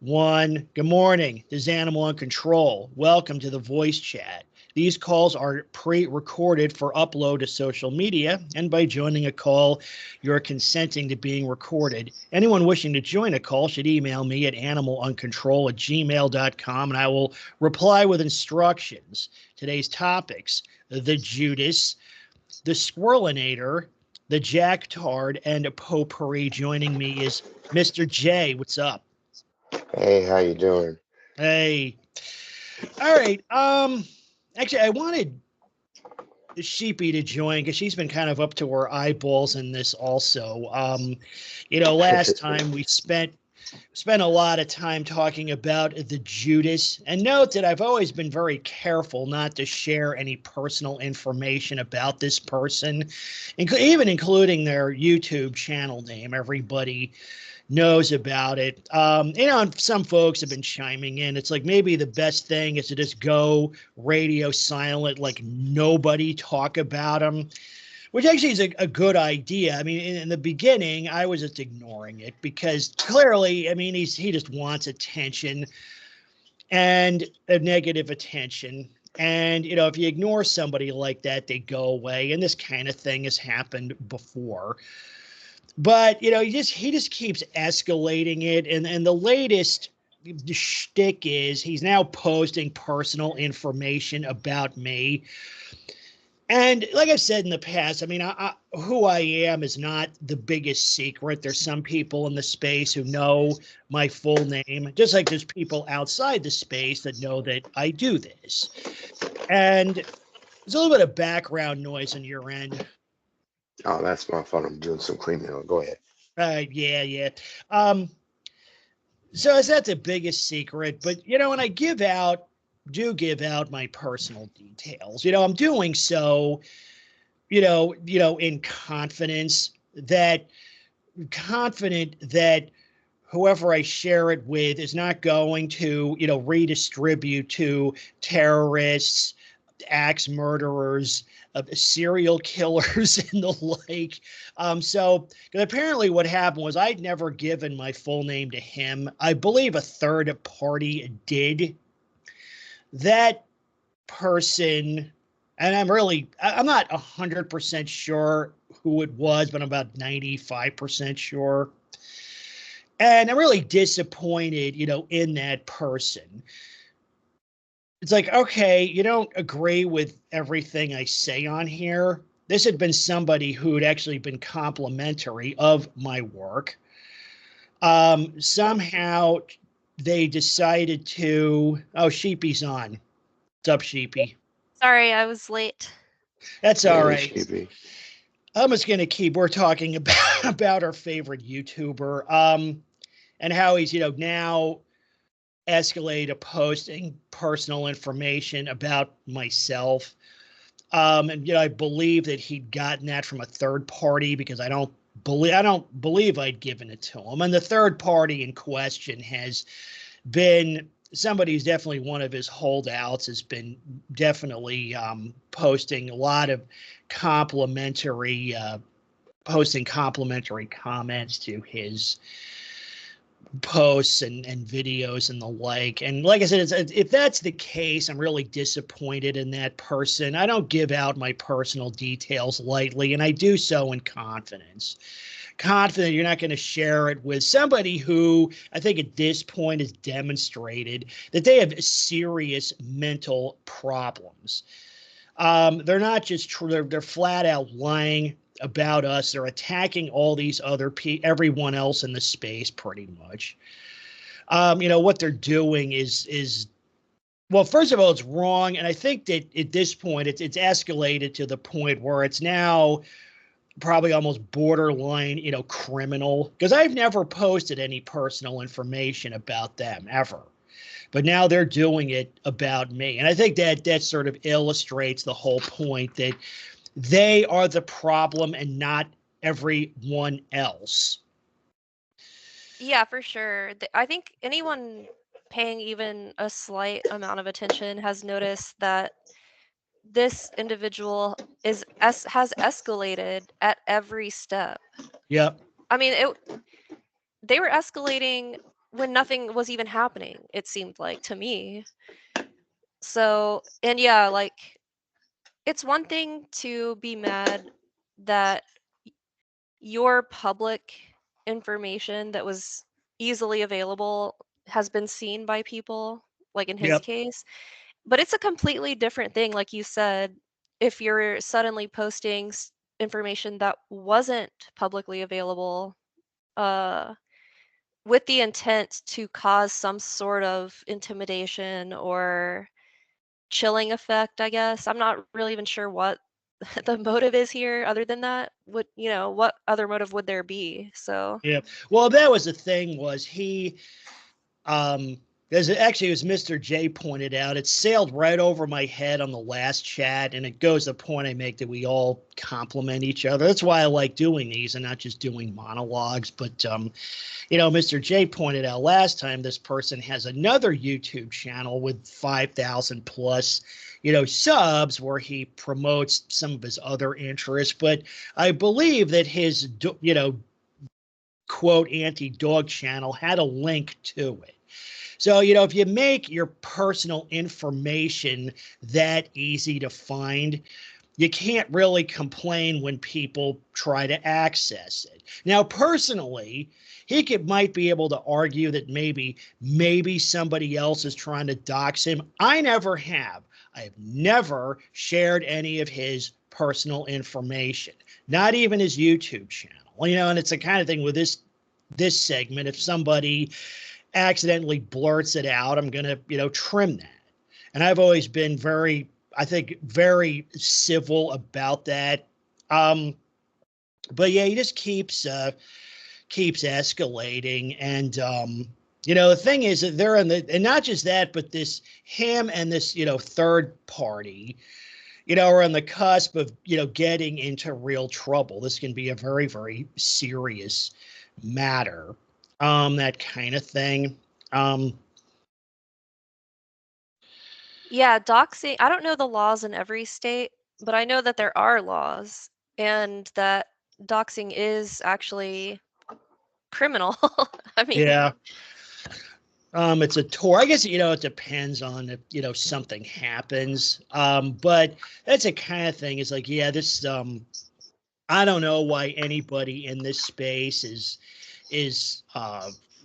One, good morning. This is Animal on Control. Welcome to the voice chat. These calls are pre-recorded for upload to social media, and by joining a call, you're consenting to being recorded. Anyone wishing to join a call should email me at animaloncontrol@gmail.com, and I will reply with instructions. Today's topics: the Judas, the Squirrelinator, the Jacktard, and a potpourri. Joining me is Mr. J. What's up? Hey, how you doing? Hey. All right. Actually, I wanted Sheepie to join because she's been kind of up to her eyeballs in this also. Last time we spent a lot of time talking about the Judas, and note that I've always been very careful not to share any personal information about this person, even including their YouTube channel name. Everybody knows about it. Some folks have been chiming in. It's like maybe the best thing is to just go radio silent, like nobody talk about them, which actually is a good idea. I mean, in the beginning, I was just ignoring it because clearly, I mean, he just wants attention and a negative attention. And, if you ignore somebody like that, they go away. And this kind of thing has happened before. But he just keeps escalating it, and the latest shtick is he's now posting personal information about me. And like I've said in the past, I mean, who I am is not the biggest secret. There's some people in the space who know my full name, just like there's people outside the space that know that I do this. And there's a little bit of background noise on your end. Oh, that's my fault. I'm doing some cleaning. Go ahead. Yeah. So that's the biggest secret. But, when I give out my personal details, I'm doing so, in confident that whoever I share it with is not going to, redistribute to terrorists, axe murderers, serial killers, and the like. So apparently what happened was I'd never given my full name to him. I believe a third party did. That person, and I'm not 100% sure who it was, but I'm about 95% sure. And I'm really disappointed, in that person. It's like, okay, you don't agree with everything I say on here. This had been somebody who had actually been complimentary of my work. Somehow they decided to. Oh, Sheepie's on. What's up, Sheepie? Sorry, I was late. That's all Hey, right. Sheepie. I'm just gonna keep. We're talking about our favorite YouTuber, and how he's now escalate a posting personal information about myself. And I believe that he'd gotten that from a third party because I don't believe I'd given it to him. And the third party in question has been somebody who's definitely one of his holdouts, has been definitely posting a lot of complimentary comments to his posts and videos and the like. And like I said, if that's the case, I'm really disappointed in that person. I don't give out my personal details lightly, and I do so in confidence. Confident you're not going to share it with somebody who I think at this point has demonstrated that they have serious mental problems. They're not just true; they're flat out lying about us. They're attacking all these other everyone else in the space pretty much. What they're doing is well, first of all, it's wrong. And I think that at this point, it's escalated to the point where it's now probably almost borderline, criminal, because I've never posted any personal information about them ever. But now they're doing it about me. And I think that sort of illustrates the whole point that they are the problem and not everyone else. Yeah, for sure. I think anyone paying even a slight amount of attention has noticed that this individual has escalated at every step. Yep. I mean, they were escalating when nothing was even happening, it seemed like to me. So, and yeah, like it's one thing to be mad that your public information that was easily available has been seen by people, like in his Yep. case. But it's a completely different thing, like you said, if you're suddenly posting information that wasn't publicly available, uh, with the intent to cause some sort of intimidation or chilling effect, I guess. I'm not really even sure what the motive is here other than that. What other motive would there be? So, Yep. Well, that was the thing was he, as actually as Mr. J pointed out, it sailed right over my head on the last chat, and it goes to the point I make that we all compliment each other. That's why I like doing these and not just doing monologues. But Mr. J pointed out last time this person has another YouTube channel with 5,000 plus, subs where he promotes some of his other interests. But I believe that his, quote, anti-dog channel had a link to it. So, if you make your personal information that easy to find, you can't really complain when people try to access it. Now, personally, might be able to argue that maybe somebody else is trying to dox him. I never have. I've never shared any of his personal information, not even his YouTube channel. And it's the kind of thing with this segment. If somebody accidentally blurts it out, I'm going to, trim that. And I've always been very civil about that. But yeah, he just keeps escalating. And, the thing is that they're and not just that, but him and this, third party, are on the cusp of, getting into real trouble. This can be a very, very serious matter. That kind of thing. yeah, doxing, I don't know the laws in every state, but I know that there are laws and that doxing is actually criminal. I mean, Yeah. It's a tour. I guess, it depends on if, something happens. But that's a kind of thing. It's like, yeah, this, I don't know why anybody in this space is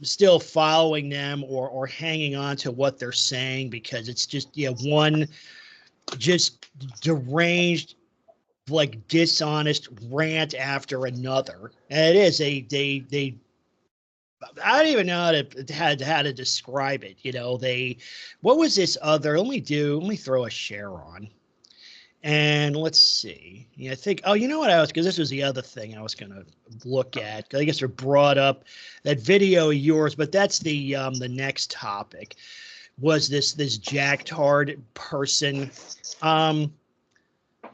still following them or hanging on to what they're saying, because it's just, one just deranged, like dishonest rant after another. And it is they I don't even know how to describe it. What was this other? Let me throw a share on, and let's see. Yeah, I think. Oh, you know what because this was the other thing I was going to look at. I guess they brought up that video of yours, but that's the next topic. Was this jacktard person? Yeah,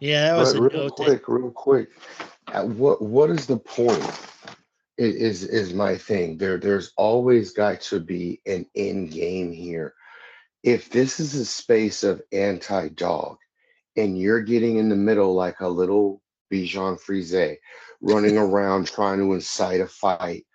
that was But a note that. real quick, what is the point? Is my thing. There's always got to be an end game here. If this is a space of anti-dog and you're getting in the middle like a little Bichon Frise running around trying to incite a fight,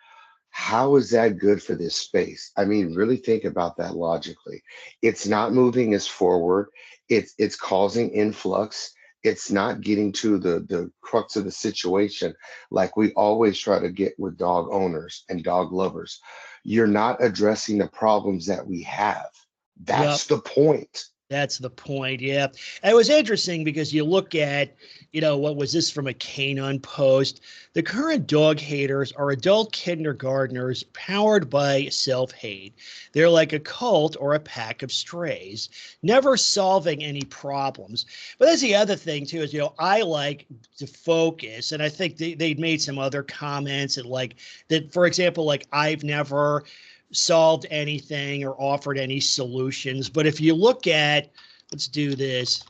how is that good for this space? I mean, really think about that logically. It's not moving us forward. It's causing influx. It's not getting to the crux of the situation like we always try to get with dog owners and dog lovers. You're not addressing the problems that we have. Yep. That's the point. That's the point. Yeah. And it was interesting because you look at, what was this from a Canine post? The current dog haters are adult kindergartners powered by self-hate. They're like a cult or a pack of strays, never solving any problems. But that's the other thing too, is, I like to focus, and I think they'd made some other comments that, like, that, for example, like, I've never solved anything or offered any solutions. But if you look at, let's do this.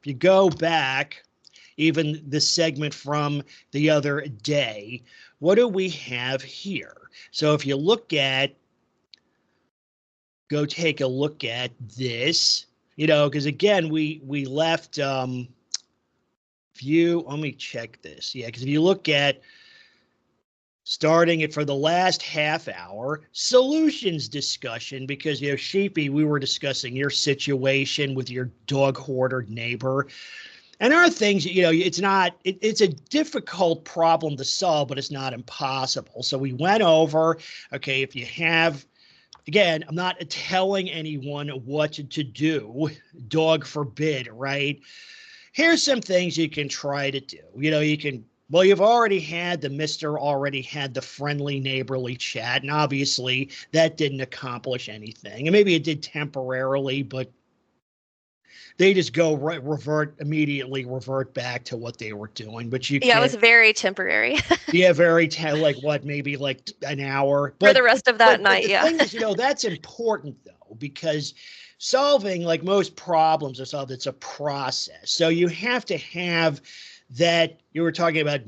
If you go back, even the segment from the other day, what do we have here? So if you look at, go take a look at this, because again, we left view. Let me check this. Yeah, because if you look at starting it for the last half hour, solutions discussion, because, Sheepy, we were discussing your situation with your dog hoarder neighbor. And there are things, it's a difficult problem to solve, but it's not impossible. So we went over, okay, if you have, again, I'm not telling anyone what to do, dog forbid, right? Here's some things you can try to do. You've already had the friendly neighborly chat, and obviously that didn't accomplish anything. And maybe it did temporarily, but they just immediately revert back to what they were doing. But it was very temporary. Maybe like an hour. For the rest of that night, the thing is, that's important though, because solving, like most problems are solved, it's a process. So you have to have that. You were talking about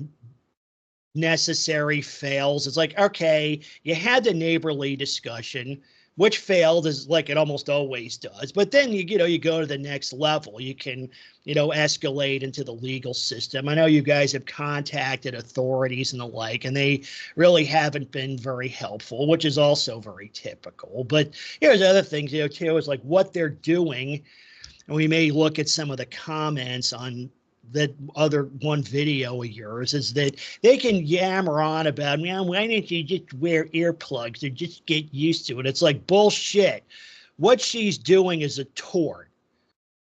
necessary fails. It's like, okay, you had the neighborly discussion, which failed, as like it almost always does. But then you go to the next level. You can, escalate into the legal system. I know you guys have contacted authorities and the like, and they really haven't been very helpful, which is also very typical. But here's other things, too, is like what they're doing. And we may look at some of the comments on that other one video of yours, is that they can yammer on about, man, why don't you just wear earplugs or just get used to it? It's like bullshit. What she's doing is a tort,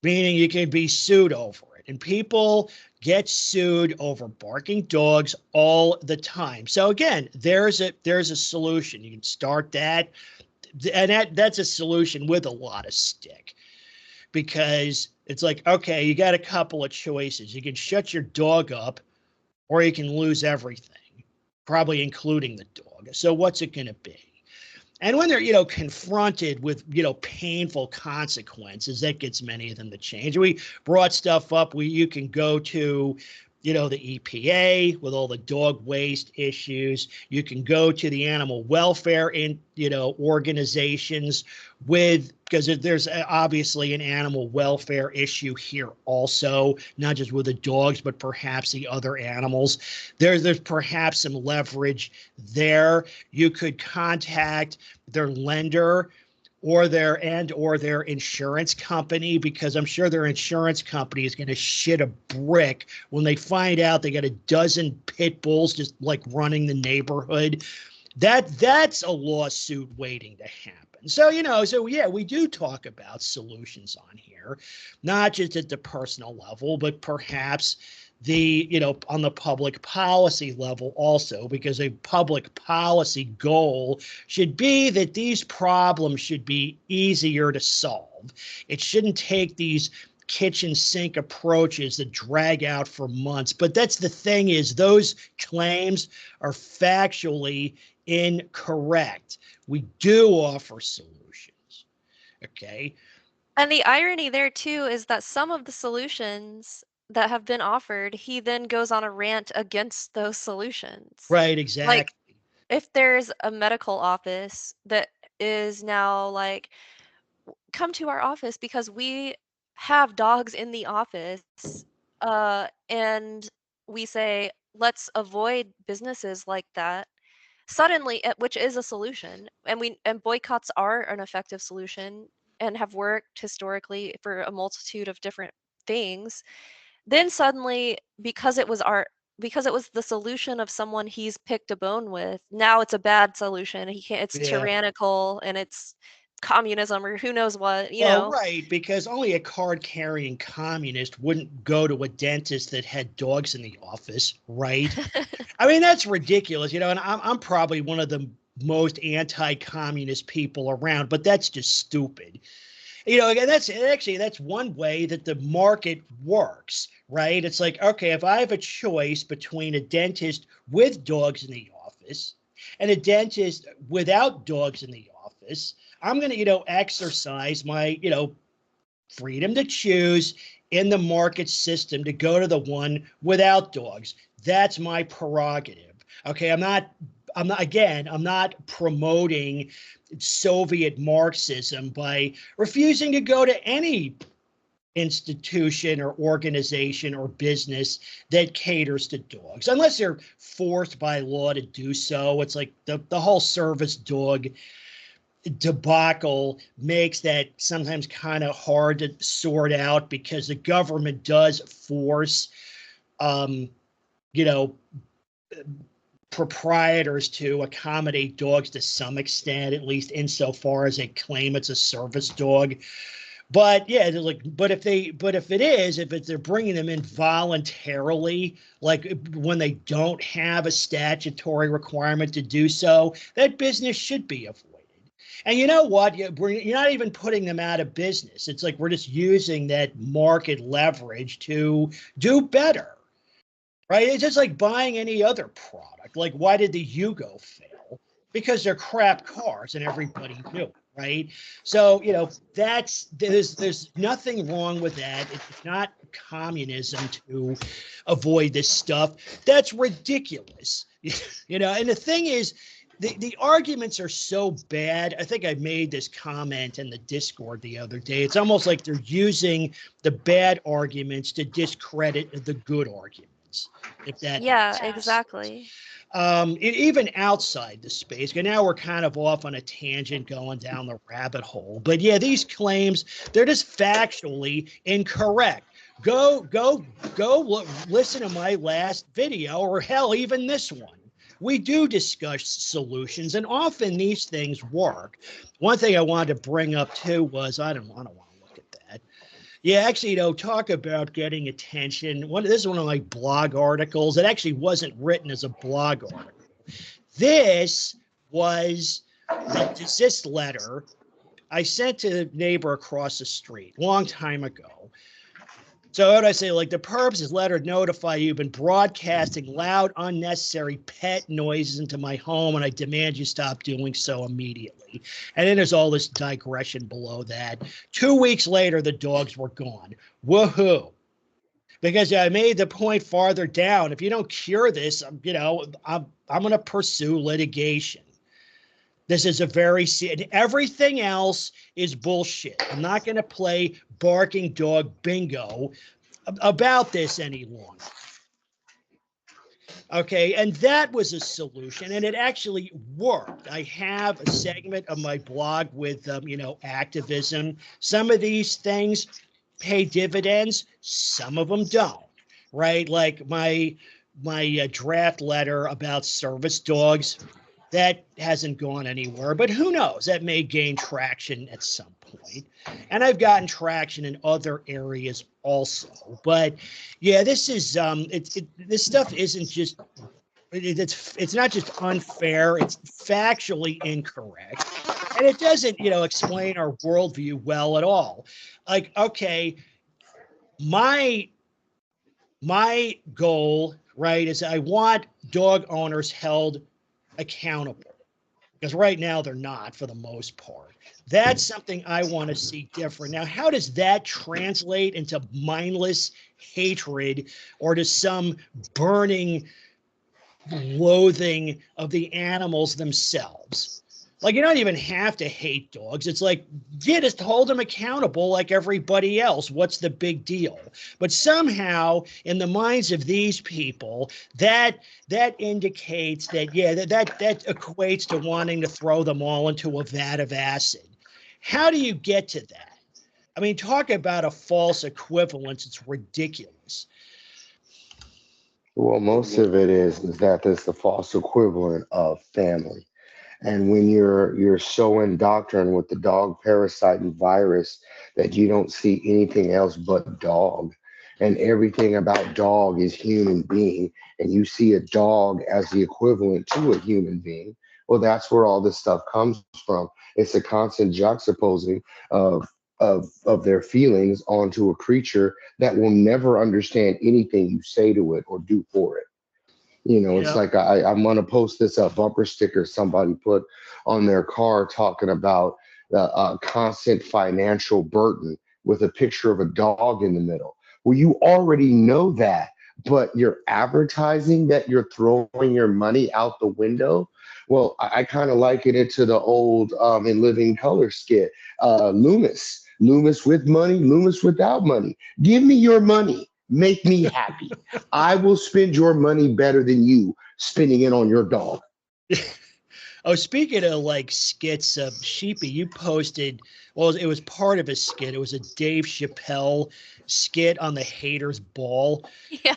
meaning you can be sued over it. And people get sued over barking dogs all the time. So again, there's a solution. You can start that. And that's a solution with a lot of stick. Because it's like, okay, you got a couple of choices. You can shut your dog up, or you can lose everything, probably including the dog. So what's it going to be? And when they're, confronted with, painful consequences, that gets many of them to change. We brought stuff up where you can go to, the EPA with all the dog waste issues. You can go to the animal welfare organizations because there's obviously an animal welfare issue here also, not just with the dogs, but perhaps the other animals. There's perhaps some leverage there. You could contact their lender or their insurance company, because I'm sure their insurance company is going to shit a brick when they find out they got a dozen pit bulls just like running the neighborhood. That's a lawsuit waiting to happen. So, yeah, we do talk about solutions on here, not just at the personal level, but perhaps on the public policy level also, because a public policy goal should be that these problems should be easier to solve. It shouldn't take these kitchen sink approaches that drag out for months. But that's the thing, is those claims are factually incorrect. We do offer solutions. Okay. And the irony there too is that some of the solutions that have been offered, he then goes on a rant against those solutions. Right, exactly. Like, if there's a medical office that is now like, come to our office because we have dogs in the office, and we say, let's avoid businesses like that. Suddenly, which is a solution, and boycotts are an effective solution and have worked historically for a multitude of different things. Then suddenly, because it was the solution of someone he's picked a bone with, now it's a bad solution. It's tyrannical and it's communism or who knows what, Well, right, because only a card-carrying communist wouldn't go to a dentist that had dogs in the office, right? I mean, that's ridiculous, and I'm probably one of the most anti-communist people around, but that's just stupid. And that's one way that the market works, right? It's like, okay, if I have a choice between a dentist with dogs in the office and a dentist without dogs in the office, I'm going to, exercise my, freedom to choose in the market system to go to the one without dogs. That's my prerogative. Okay, I'm not promoting Soviet Marxism by refusing to go to any institution or organization or business that caters to dogs, unless they're forced by law to do so. It's like the whole service dog debacle makes that sometimes kind of hard to sort out, because the government does force, you know, proprietors to accommodate dogs to some extent, at least insofar as they claim it's a service dog. But yeah, like, but if they're bringing them in voluntarily, like when they don't have a statutory requirement to do so, that business should be avoided. And you know what? You're not even putting them out of business. It's like we're just using that market leverage to do better, right? It's just like buying any other product. Like, why did the Yugo fail? Because they're crap cars and everybody knew it, right? So, you know, there's nothing wrong with that. It's not communism to avoid this stuff. That's ridiculous. You know, and the thing is, the arguments are so bad. I think I made this comment in the Discord the other day. It's almost like they're using the bad arguments to discredit the good arguments. If that Yeah, exactly. Even outside the space. And now we're kind of off on a tangent going down the rabbit hole. But yeah, these claims, they're just factually incorrect. Go listen to my last video, or hell, even this one. We do discuss solutions, and often these things work. One thing I wanted to bring up too was, I don't want to look at that. Yeah, actually, you know, talk about getting attention. This is one of my blog articles. It actually wasn't written as a blog article. This was this letter I sent to the neighbor across the street a long time ago. So what I say, like, the purpose letter notify you've been broadcasting loud, unnecessary pet noises into my home, and I demand you stop doing so immediately. And then there's all this digression below that. 2 weeks later, the dogs were gone. Woohoo. Because I made the point farther down. If you don't cure this, you know, I'm going to pursue litigation. This is a very, everything else is bullshit. I'm not going to play barking dog bingo about this any longer. Okay, and that was a solution, and it actually worked. I have a segment of my blog with, you know, activism. Some of these things pay dividends, some of them don't, right? Like my draft letter about service dogs. That hasn't gone anywhere, but who knows? That may gain traction at some point. And I've gotten traction in other areas also. But yeah, this is this stuff isn't just it's not just unfair, it's factually incorrect. And it doesn't, you know, explain our worldview well at all. Like, okay, my goal, right, is I want dog owners held accountable, because right now they're not, for the most part. That's something I want to see different. Now, how does that translate into mindless hatred or to some burning loathing of the animals themselves? Like, you don't even have to hate dogs. It's like, yeah, just hold them accountable like everybody else. What's the big deal? But somehow, in the minds of these people, that indicates that, yeah, that equates to wanting to throw them all into a vat of acid. How do you get to that? I mean, talk about a false equivalence. It's ridiculous. Well, most of it is that there's the false equivalent of family. And when you're so indoctrined with the dog parasite and virus that you don't see anything else but dog, and everything about dog is human being, and you see a dog as the equivalent to a human being, well, that's where all this stuff comes from. It's a constant juxtaposing of their feelings onto a creature that will never understand anything you say to it or do for it. You know, it's like I'm going to post this bumper sticker somebody put on their car talking about a constant financial burden with a picture of a dog in the middle. Well, you already know that, but you're advertising that you're throwing your money out the window. Well, I kind of liken it to the old In Living Color skit. Loomis with money, Loomis without money. Give me your money. Make me happy. I will spend your money better than you spending it on your dog. Oh, speaking of like skits, Sheepy, you posted, well, it was part of a skit. It was a Dave Chappelle skit on the haters ball. Yeah.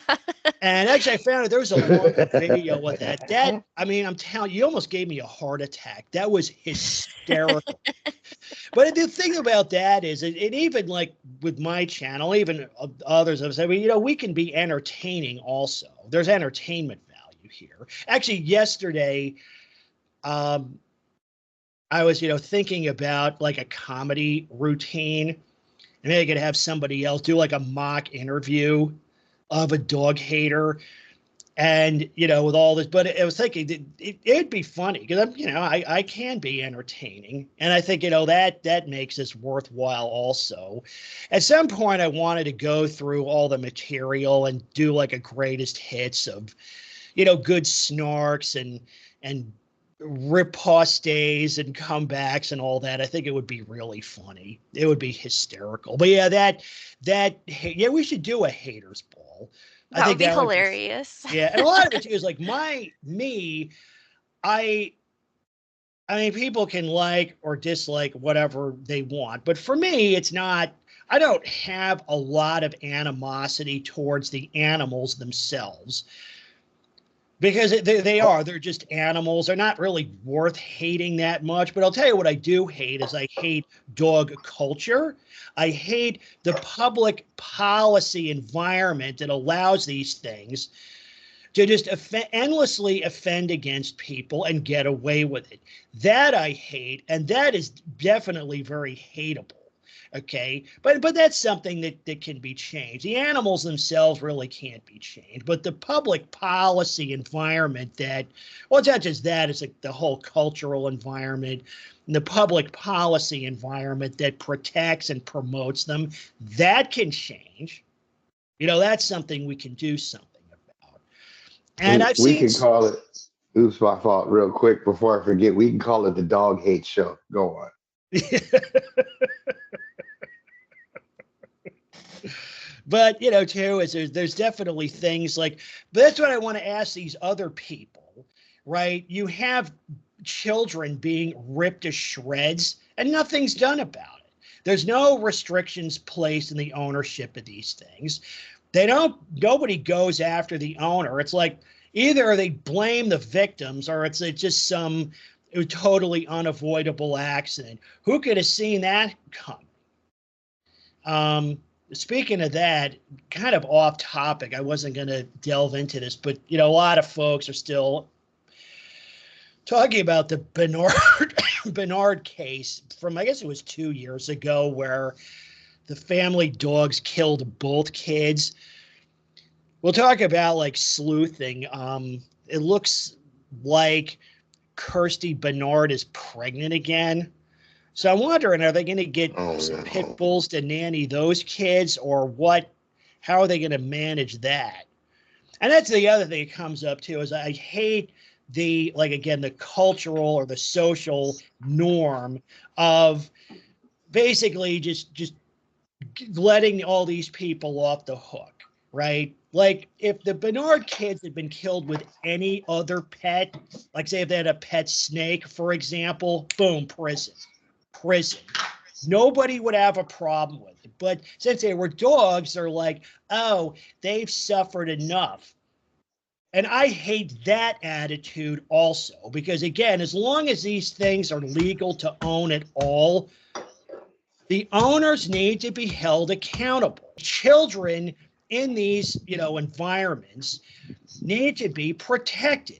And actually, I found it. There was a longer video with that. That, I mean, I'm telling you, you almost gave me a heart attack. That was hysterical. But the thing about that is, it even like with my channel, even others have said, well, you know, we can be entertaining also. There's entertainment value here. Actually, yesterday, I was, thinking about like a comedy routine, and maybe I could have somebody else do like a mock interview of a dog hater. And, with all this, but I was thinking that it'd be funny because I can be entertaining. And I think, that makes this worthwhile also. At some point, I wanted to go through all the material and do like a greatest hits of, good snarks and ripostes and comebacks and all that. I think it would be really funny. It would be hysterical. But yeah, we should do a haters ball. That would be hilarious. Yeah, and a lot of it too is like I mean, people can like or dislike whatever they want, but for me, it's not. I don't have a lot of animosity towards the animals themselves. Because they're just animals. They're not really worth hating that much. But I'll tell you what I do hate is I hate dog culture. I hate the public policy environment that allows these things to just endlessly offend against people and get away with it. That I hate, and that is definitely very hateable. Okay, but that's something that can be changed. The animals themselves really can't be changed, but the public policy environment it's not just that, it's like the whole cultural environment and the public policy environment that protects and promotes them, that can change. That's something we can do something about. And we can call it, oops, my fault, real quick before I forget, we can call it the Dog Hate Show. Go on. But, too, is there's definitely things like, but that's what I want to ask these other people, right? You have children being ripped to shreds and nothing's done about it. There's no restrictions placed in the ownership of these things. Nobody goes after the owner. It's like either they blame the victims or it's just some totally unavoidable accident. Who could have seen that coming? Speaking of that, kind of off topic, I wasn't going to delve into this, but, a lot of folks are still talking about the Bernard case from, I guess it was 2 years ago, where the family dogs killed both kids. We'll talk about like sleuthing. It looks like Kirsty Bernard is pregnant again. So I'm wondering, are they going to get some pit bulls to nanny those kids or what? How are they going to manage that? And that's the other thing that comes up too, is I hate the cultural or the social norm of basically just letting all these people off the hook, right? Like if the Bernard kids had been killed with any other pet, like say if they had a pet snake, for example, boom, prison. Nobody would have a problem with it. But since they were dogs, they're like, oh, they've suffered enough. And I hate that attitude also, because again, as long as these things are legal to own at all, the owners need to be held accountable. Children in these, environments need to be protected.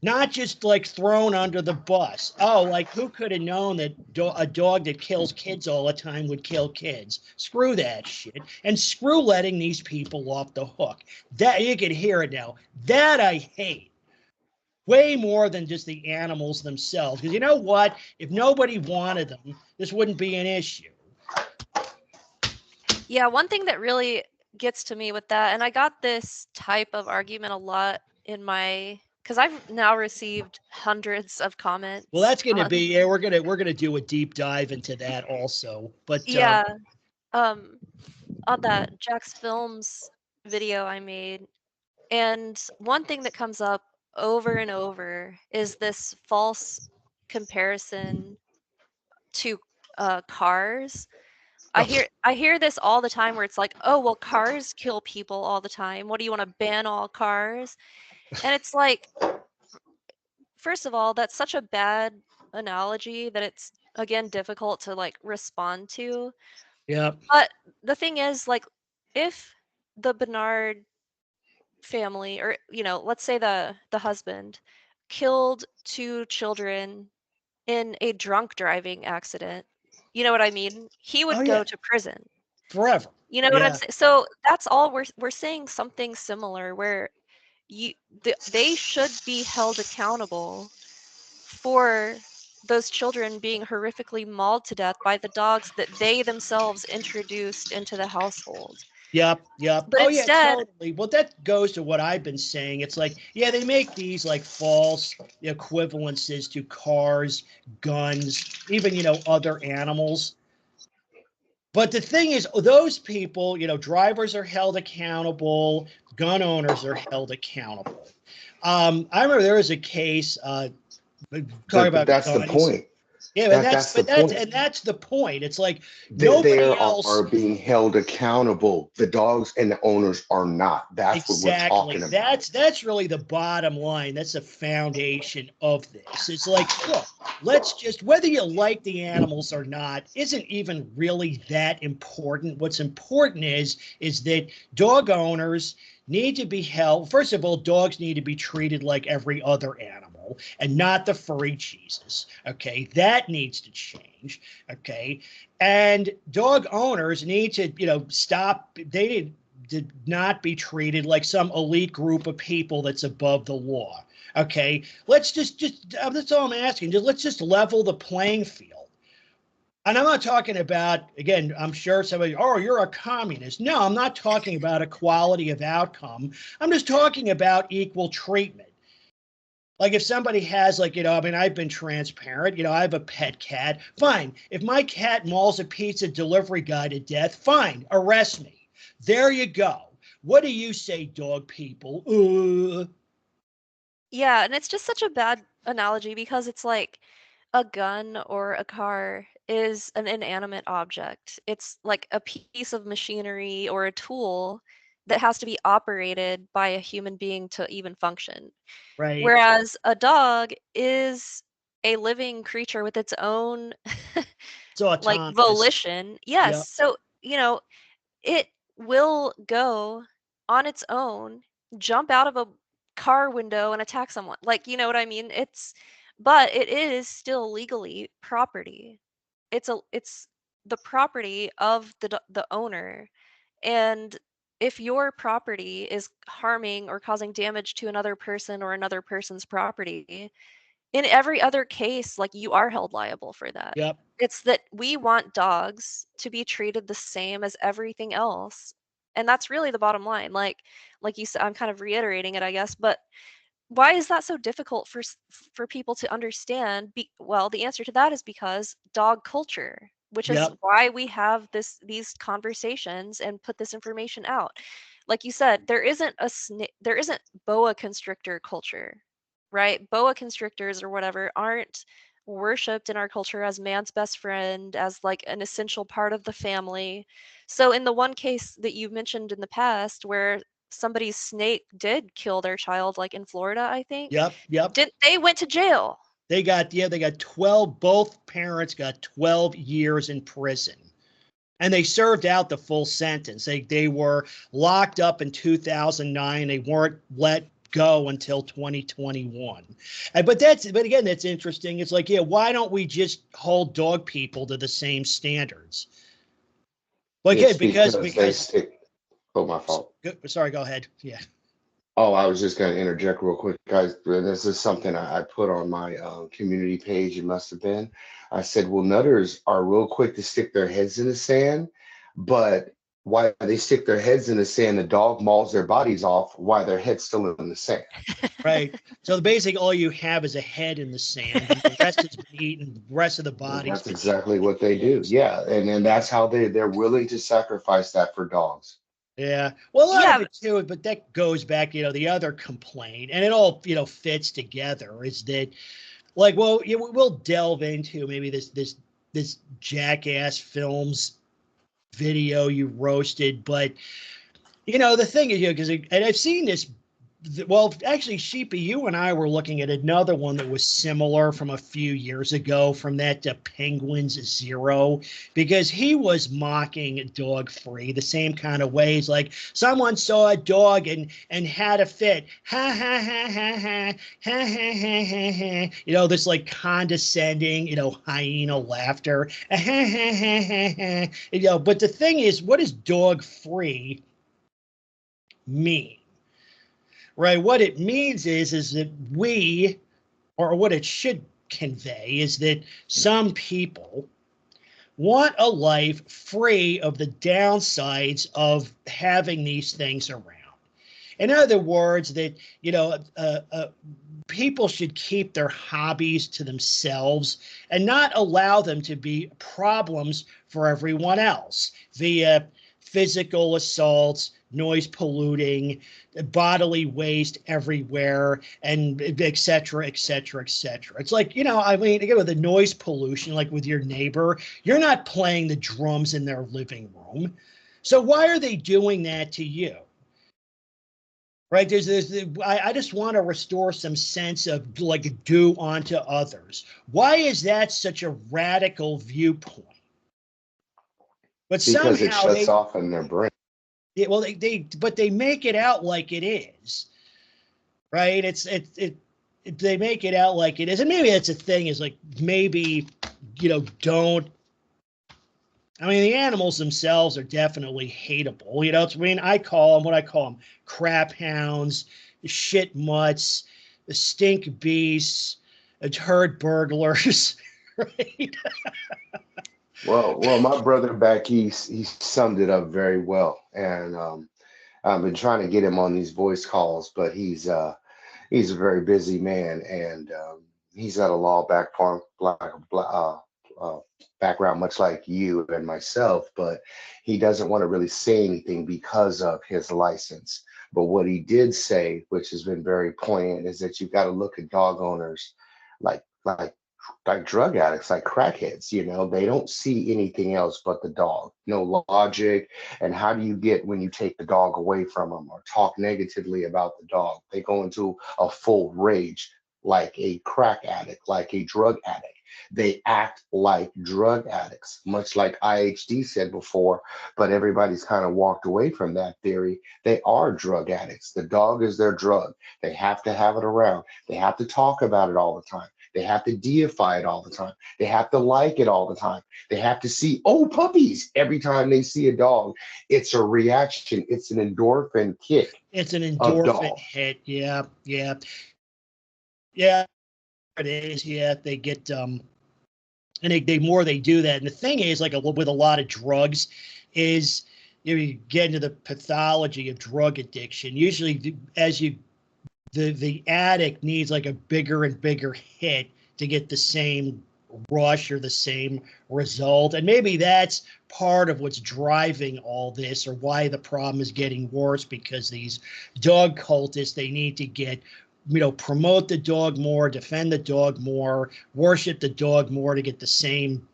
Not just like thrown under the bus. Oh, like who could have known that a dog that kills kids all the time would kill kids? Screw that shit. And screw letting these people off the hook. That you can hear it now. That I hate. Way more than just the animals themselves. Because you know what? If nobody wanted them, this wouldn't be an issue. Yeah, one thing that really gets to me with that, and I got this type of argument a lot in my because I've now received hundreds of comments. Well, that's going to on, be, yeah, we're gonna do a deep dive into that also. But yeah, on that Jack's Films video I made, and one thing that comes up over and over is this false comparison to cars. I hear this all the time where it's like, oh well, cars kill people all the time. What do you want to ban all cars? And it's like, first of all, that's such a bad analogy that it's again difficult to like respond to. yeah, But the thing is, like, if the Bernard family, or let's say the husband killed two children in a drunk driving accident, you know what I mean? He oh would yeah, go to prison. forever. You know what I'm Yeah, saying? So that's all we're saying something similar where you they should be held accountable for those children being horrifically mauled to death by the dogs that they themselves introduced into the household. yep, yep. But Oh yeah, instead, totally. Well, that goes to what I've been saying. It's like, yeah, they make these like false equivalences to cars, guns, even other animals. But the thing is, those people, drivers are held accountable, gun owners are held accountable. I remember there was a case talking But about that's the guns. point. Yeah, That's the point. that's the point. It's like They nobody else. are being held accountable. The dogs and the owners are not. That's what we're Exactly. talking about. That's really the bottom line. That's the foundation of this. It's like, look, let's just, whether you like the animals or not, isn't even really that important. What's important is that dog owners need to be held. First of all, dogs need to be treated like every other animal and not the furry Jesus. Okay, that needs to change. Okay, and dog owners need to, stop. They need to not be treated like some elite group of people that's above the law. Okay, let's just that's all I'm asking. Let's just level the playing field. And I'm not talking about, again, I'm sure somebody, oh, you're a communist. No, I'm not talking about equality of outcome. I'm just talking about equal treatment. Like if somebody has I've been transparent, I have a pet cat. Fine. If my cat mauls a pizza delivery guy to death, fine, arrest me. There you go. What do you say, dog people? yeah, and it's just such a bad analogy because it's like a gun or a car is an inanimate object. It's like a piece of machinery or a tool that has to be operated by a human being to even function. Right. Whereas a dog is a living creature with its own It's like autonomous. volition. Yes. Yep. So, it will go on its own, jump out of a car window and attack someone. Like, you know what I mean? But it is still legally property. It's the property of the owner. And if your property is harming or causing damage to another person or another person's property, in every other case, like, you are held liable for that. Yep. It's that we want dogs to be treated the same as everything else. And that's really the bottom line. Like you said, I'm kind of reiterating it, I guess, but why is that so difficult for people to understand? Well, the answer to that is because dog culture, which is Yep. why we have these conversations and put this information out. Like you said, there isn't boa constrictor culture, right? Boa constrictors or whatever aren't worshipped in our culture as man's best friend, as like an essential part of the family. So in the one case that you mentioned in the past where somebody's snake did kill their child, like in Florida, I think. Yep. Yep. They went to jail. They got 12, both parents got 12 years in prison. And they served out the full sentence. They were locked up in 2009. They weren't let go until 2021. But again, that's interesting. It's like, yeah, why don't we just hold dog people to the same standards? Well, again, It's because they stick. Oh, my fault. Sorry, go ahead. Yeah. Oh, I was just going to interject real quick, guys. This is something I put on my community page. It must have been. I said, well, nutters are real quick to stick their heads in the sand, but why they stick their heads in the sand. The dog mauls their bodies off while their head's still in the sand. Right. So basically, all you have is a head in the sand, and the rest has been eaten. The rest of the body's That's been exactly eaten. what they do. Yeah, and that's how they're willing to sacrifice that for dogs. Yeah. Well, a lot of Yeah, it too, but that goes back, the other complaint, and it all, fits together is that, like, well, we'll delve into maybe this Jackass Films video you roasted, but the thing is, because and I've seen this. Well, actually, Sheepy, you and I were looking at another one that was similar from a few years ago from that Penguins Zero, because he was mocking dog free the same kind of ways. Like someone saw a dog and had a fit. Ha ha ha ha ha ha ha ha ha ha. This like condescending, hyena laughter. Ha ha ha ha ha. But the thing is, what does dog free mean? Right. What it means is that we, or what it should convey, is that some people want a life free of the downsides of having these things around. In other words, that, people should keep their hobbies to themselves and not allow them to be problems for everyone else via physical assaults, noise polluting, bodily waste everywhere, and et cetera, et cetera, et cetera. It's like, again, with the noise pollution, like with your neighbor, you're not playing the drums in their living room. So why are they doing that to you? Right? I just want to restore some sense of like do unto others. Why is that such a radical viewpoint? But Because it somehow shuts off in their brain. well, but they make it out like it is, right? They make it out like it is, and maybe that's a thing. Is like maybe, don't. I mean, the animals themselves are definitely hateable. I call them crap hounds, shit mutts, the stink beasts, herd burglars, right? Well, my brother back east, he summed it up very well, and I've been trying to get him on these voice calls, but he's a very busy man, and he's got a law uh, background, much like you and myself. But he doesn't want to really say anything because of his license. But what he did say, which has been very poignant, is that you've got to look at dog owners like like like drug addicts, like crackheads. They don't see anything else but the dog. No logic. And how do you get when you take the dog away from them or talk negatively about the dog? They go into a full rage, like a crack addict, like a drug addict. They act like drug addicts, much like IHD said before, but everybody's kind of walked away from that theory. They are drug addicts. The dog is their drug. They have to have it around. They have to talk about it all the time. They have to deify it all the time. They have to like it all the time. They have to see, oh, puppies, every time they see a dog. It's a reaction. It's an endorphin kick It's an of endorphin dog. hit. Yeah, yeah, yeah. It is. Yeah, they get and they more they do that. And the thing is, like with a lot of drugs, is you get into the pathology of drug addiction. Usually, as the addict needs like a bigger and bigger hit to get the same rush or the same result, and maybe that's part of what's driving all this, or why the problem is getting worse, because these dog cultists, they need to get, promote the dog more, defend the dog more, worship the dog more to get the same,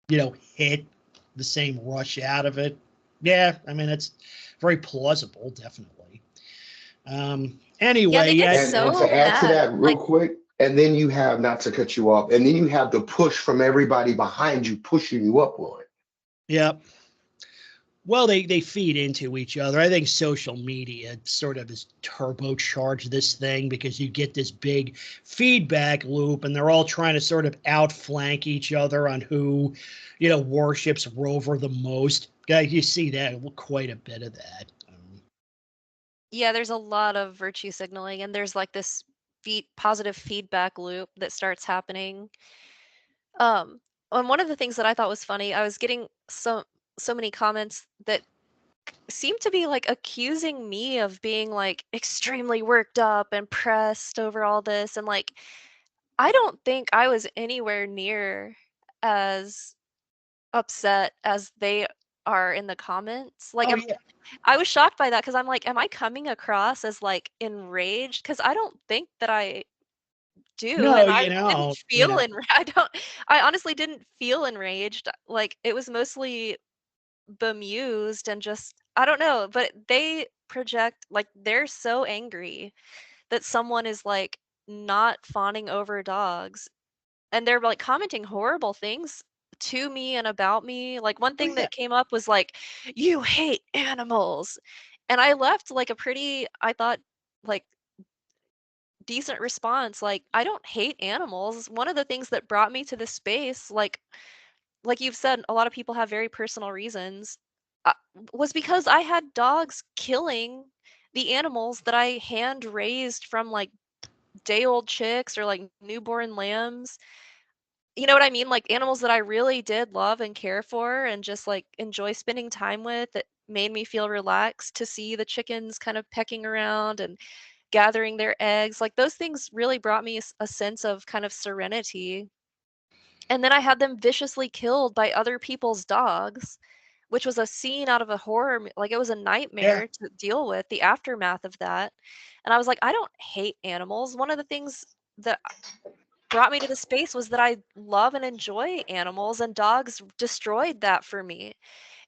hit, the same rush out of it. Yeah, I mean, it's very plausible, definitely. yeah, Anyway, they get yeah. And to so add to mad. that real Like, quick, and then you have, not to cut you off, and then you have the push from everybody behind you pushing you upward. Yeah. Well, they feed into each other. I think social media sort of has turbocharged this thing, because you get this big feedback loop, and they're all trying to sort of outflank each other on who, worships Rover the most. Guys, you see that quite a bit of that. yeah, there's a lot of virtue signaling, and there's like this positive feedback loop that starts happening. And one of the things that I thought was funny, I was getting so many comments that seem to be like accusing me of being like extremely worked up and pressed over all this, and like I don't think I was anywhere near as upset as they are in the comments. Like Oh yeah. I was shocked by that because I'm like, am I coming across as like enraged? Because I don't think that I do, No, and I didn't you feel know. I honestly didn't feel enraged. Like it was mostly bemused and just I don't know, but they project like they're so angry that someone is like not fawning over dogs, and they're like commenting horrible things to me and about me. Like one Oh thing yeah. that came up was like, "You hate animals," and I left like a pretty, I thought, like decent response. Like I don't hate animals. One of the things that brought me to this space, like you've said, a lot of people have very personal reasons, uh, was because I had dogs killing the animals that I hand raised from like day old chicks or like newborn lambs. You know what I mean? Like animals that I really did love and care for and just like enjoy spending time with. It made me feel relaxed to see the chickens kind of pecking around and gathering their eggs. Like those things really brought me a sense of kind of serenity. And then I had them viciously killed by other people's dogs, which was a scene out of a like it was a Yeah. nightmare to deal with, the aftermath of that. And I was like, I don't hate animals. One of the things that brought me to the space was that I love and enjoy animals, and dogs destroyed that for me.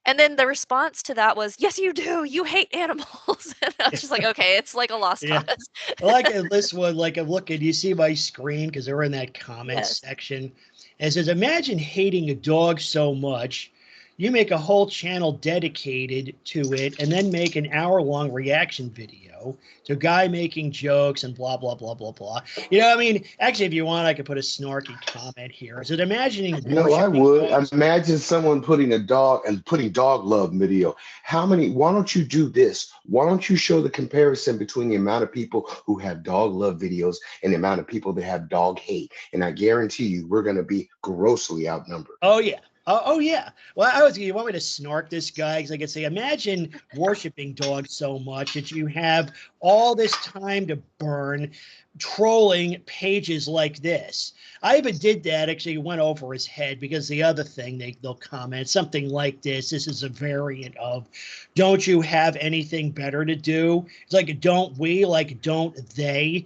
And then the response to that was, "Yes, you do. You hate animals." And I was just like, "Okay, it's like a lost Yeah. cause." Like this one, like I'm looking, you see my screen because they're in that comments Yes. section. And it says, imagine hating a dog so much, you make a whole channel dedicated to it and then make an hour-long reaction video to a guy making jokes and blah, blah, blah, blah, blah. You know, I mean, actually, if you want, I could put a snarky comment here. Is it imagining You know, I worshiping would dogs? imagine someone putting a dog and putting dog love video. How many? Why don't you do this? Why don't you show the comparison between the amount of people who have dog love videos and the amount of people that have dog hate? And I guarantee you, we're going to be grossly outnumbered. Oh yeah. Oh yeah. Well, I was. You want me to snark this guy? Because I could say, imagine worshiping dogs so much that you have all this time to burn trolling pages like this. I even did that. Actually, went over his head because the other thing they'll comment something like this. This is a variant of, "Don't you have anything better to do?" It's like, don't we? Like, don't they?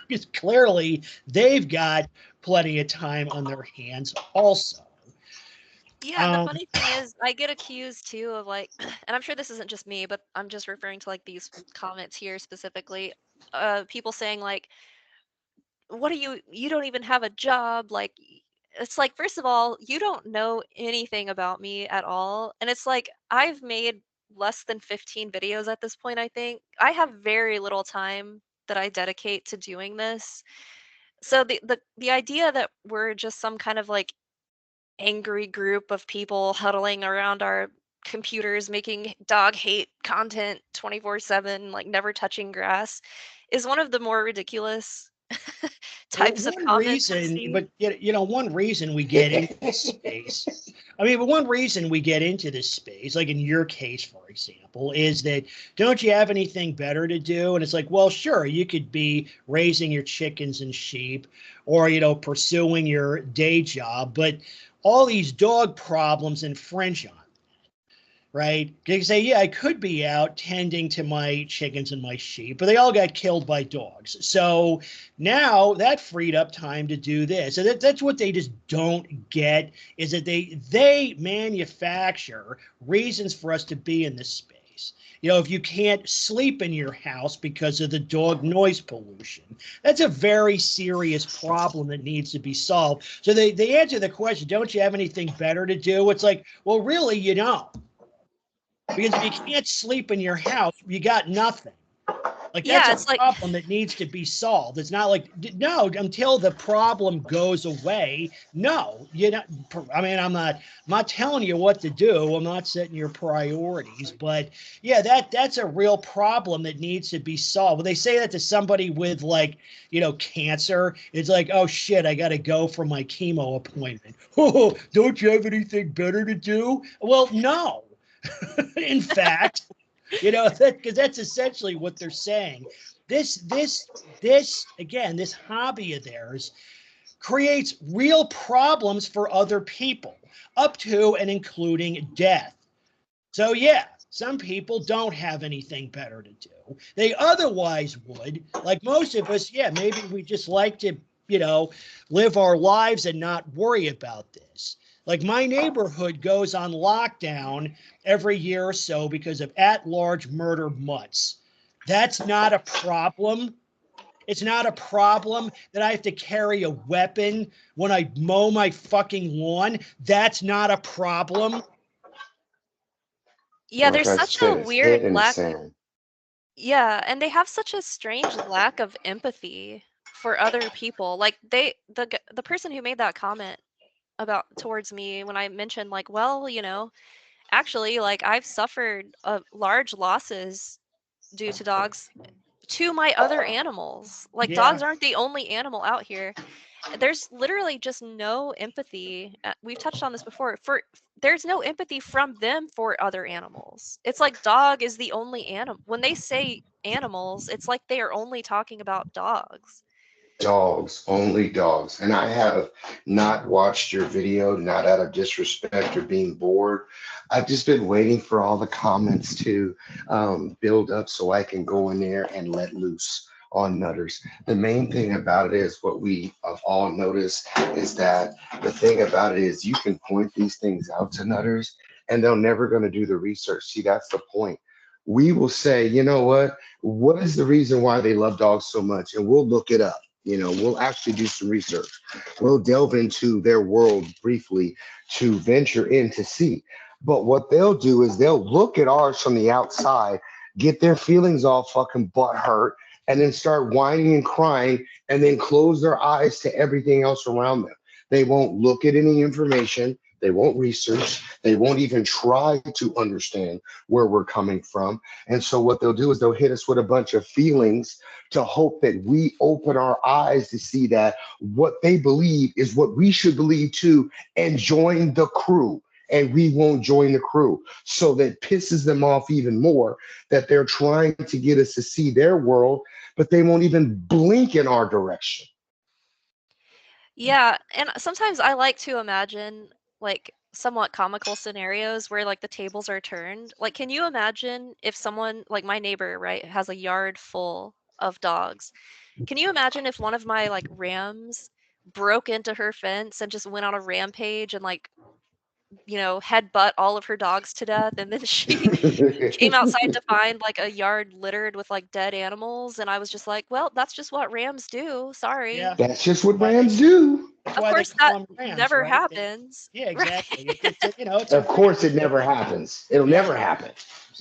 Because clearly they've got plenty of time on their hands also. Yeah, and the Um, funny thing is, I get accused too of like, and I'm sure this isn't just me, but I'm just referring to like these comments here specifically. People saying like, "What do you don't even have a job?" Like, it's like, first of all, you don't know anything about me at all, and it's like I've made less than 15 videos at this point. I think I have very little time that I dedicate to doing this. So the idea that we're just some kind of like angry group of people huddling around our computers making dog hate content 24/7, like never touching grass, is one of the more ridiculous well, types of one comments I've reason, seen. but one reason we get into this space, I mean, but one reason we get into this space, like in your case, for example, is that don't you have anything better to do? And it's like, well, sure, you could be raising your chickens and sheep or, pursuing your day job, but all these dog problems infringe on right? You can say, yeah, I could be out tending to my chickens and my sheep, but they all got killed by dogs. So now that freed up time to do this. And that's what they just don't get is that they manufacture reasons for us to be in this space. If you can't sleep in your house because of the dog noise pollution, that's a very serious problem that needs to be solved. So they answer the question, don't you have anything better to do? It's like, well, really, you don't. Because if you can't sleep in your house, you got nothing. Like Yeah, that's it's a like problem that needs to be solved. It's not like no until the problem goes away. No, you know. I mean, I'm not telling you what to do. I'm not setting your priorities, but yeah, that's a real problem that needs to be solved. When they say that to somebody with like cancer, it's like, oh shit, I got to go for my chemo appointment. Oh, don't you have anything better to do? Well, no. In fact. Because that's essentially what they're saying. This again, this hobby of theirs creates real problems for other people, up to and including death. So yeah, some people don't have anything better to do. They otherwise would, like most of us, yeah, maybe we just like to, live our lives and not worry about this. Like my neighborhood goes on lockdown every year or so because of at-large murder mutts. That's not a problem. It's not a problem that I have to carry a weapon when I mow my fucking lawn. That's not a problem. yeah, That there's guy such a spit his head weird in the lack. sand. Yeah, and they have such a strange lack of empathy for other people. Like the person who made that comment about towards me when I mentioned like, well, actually like I've suffered large losses due to dogs to my other animals. Like Yeah. dogs aren't the only animal out here. There's literally just no empathy. We've touched on this before. There's no empathy from them for other animals. It's like dog is the only animal. When they say animals, it's like they are only talking about dogs. Dogs, only dogs. And I have not watched your video, not out of disrespect or being bored. I've just been waiting for all the comments to build up so I can go in there and let loose on nutters. The main thing about it is what we have all noticed is that the thing about it is you can point these things out to nutters and they're never going to do the research. See, that's the point. We will say, you know what is the reason why they love dogs so much? And we'll look it up. We'll actually do some research. We'll delve into their world briefly to venture in to see. But what they'll do is they'll look at ours from the outside, get their feelings all fucking butt hurt, and then start whining and crying, and then close their eyes to everything else around them. They won't look at any information. They won't research. They won't even try to understand where we're coming from. And so what they'll do is they'll hit us with a bunch of feelings to hope that we open our eyes to see that what they believe is what we should believe too and join the crew. And we won't join the crew. So that pisses them off even more that they're trying to get us to see their world, but they won't even blink in our direction. Yeah, and sometimes I like to imagine like somewhat comical scenarios where like the tables are turned. Like, can you imagine if someone like my neighbor, right, has a yard full of dogs? Can you imagine if one of my like rams broke into her fence and just went on a rampage and like, headbutt all of her dogs to death, and then she came outside to find like a yard littered with like dead animals, and I was just like, well, that's just what rams do. Sorry. Yeah. That's just what Why they Rams do. That's Of why they course, call that them Rams, never right? happens. Yeah, Right. exactly. It's a Of course, it Ram. never happens. It'll Yeah, never happen.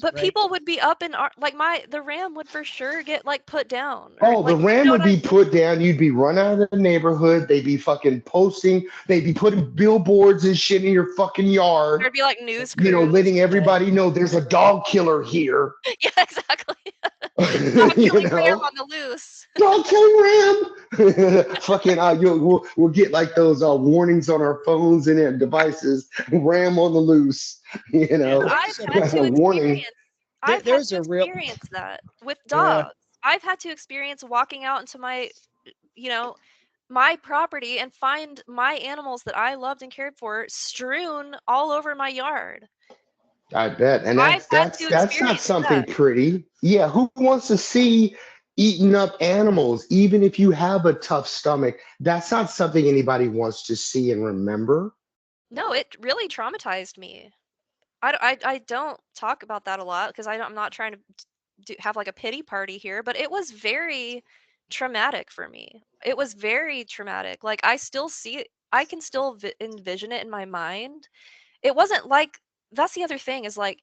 But right. people would be up in like the ram would for sure get like put down or Oh, the like Ram would be put down. You'd be run out of the neighborhood. They'd be fucking posting. They'd be putting billboards and shit in your fucking yard. there'd be like news crews. Letting everybody know there's a dog killer here. Yeah, exactly. Dog you killing ram know, on the loose. dog killing Ram. fucking, we'll get like those warnings on our phones and devices. Ram on the loose. Yeah, I've had That's to a warning. experience I've had there's to a real experience that with yeah. dogs. I've had to experience walking out into you know, my property and find my animals that I loved and cared for strewn all over my yard. I bet, and I've that's had that's to that's not experience something that. pretty. Yeah, who wants to see eating up animals, even if you have a tough stomach? That's not something anybody wants to see and remember. No, it really traumatized me. I don't talk about that a lot because I'm not trying to have like a pity party here, but it was very traumatic for me. It was very traumatic. Like I still see it, I can still envision it in my mind. It wasn't like that's the other thing is like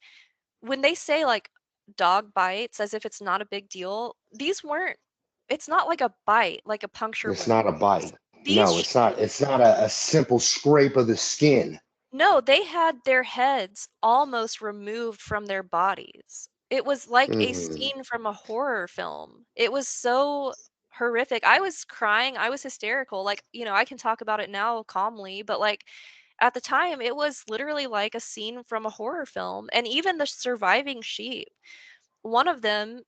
when they say like dog bites as if it's not a big deal. It's not like a bite, like a puncture It's wound. not a bite. These No, it's not. It's not a simple scrape of the skin. No, they had their heads almost removed from their bodies. It was like a Mm. scene from a horror film. It was so horrific. I was crying, I was hysterical. Like, I can talk about it now calmly, but like at the time it was literally like a scene from a horror film. And even the surviving sheep, one of them,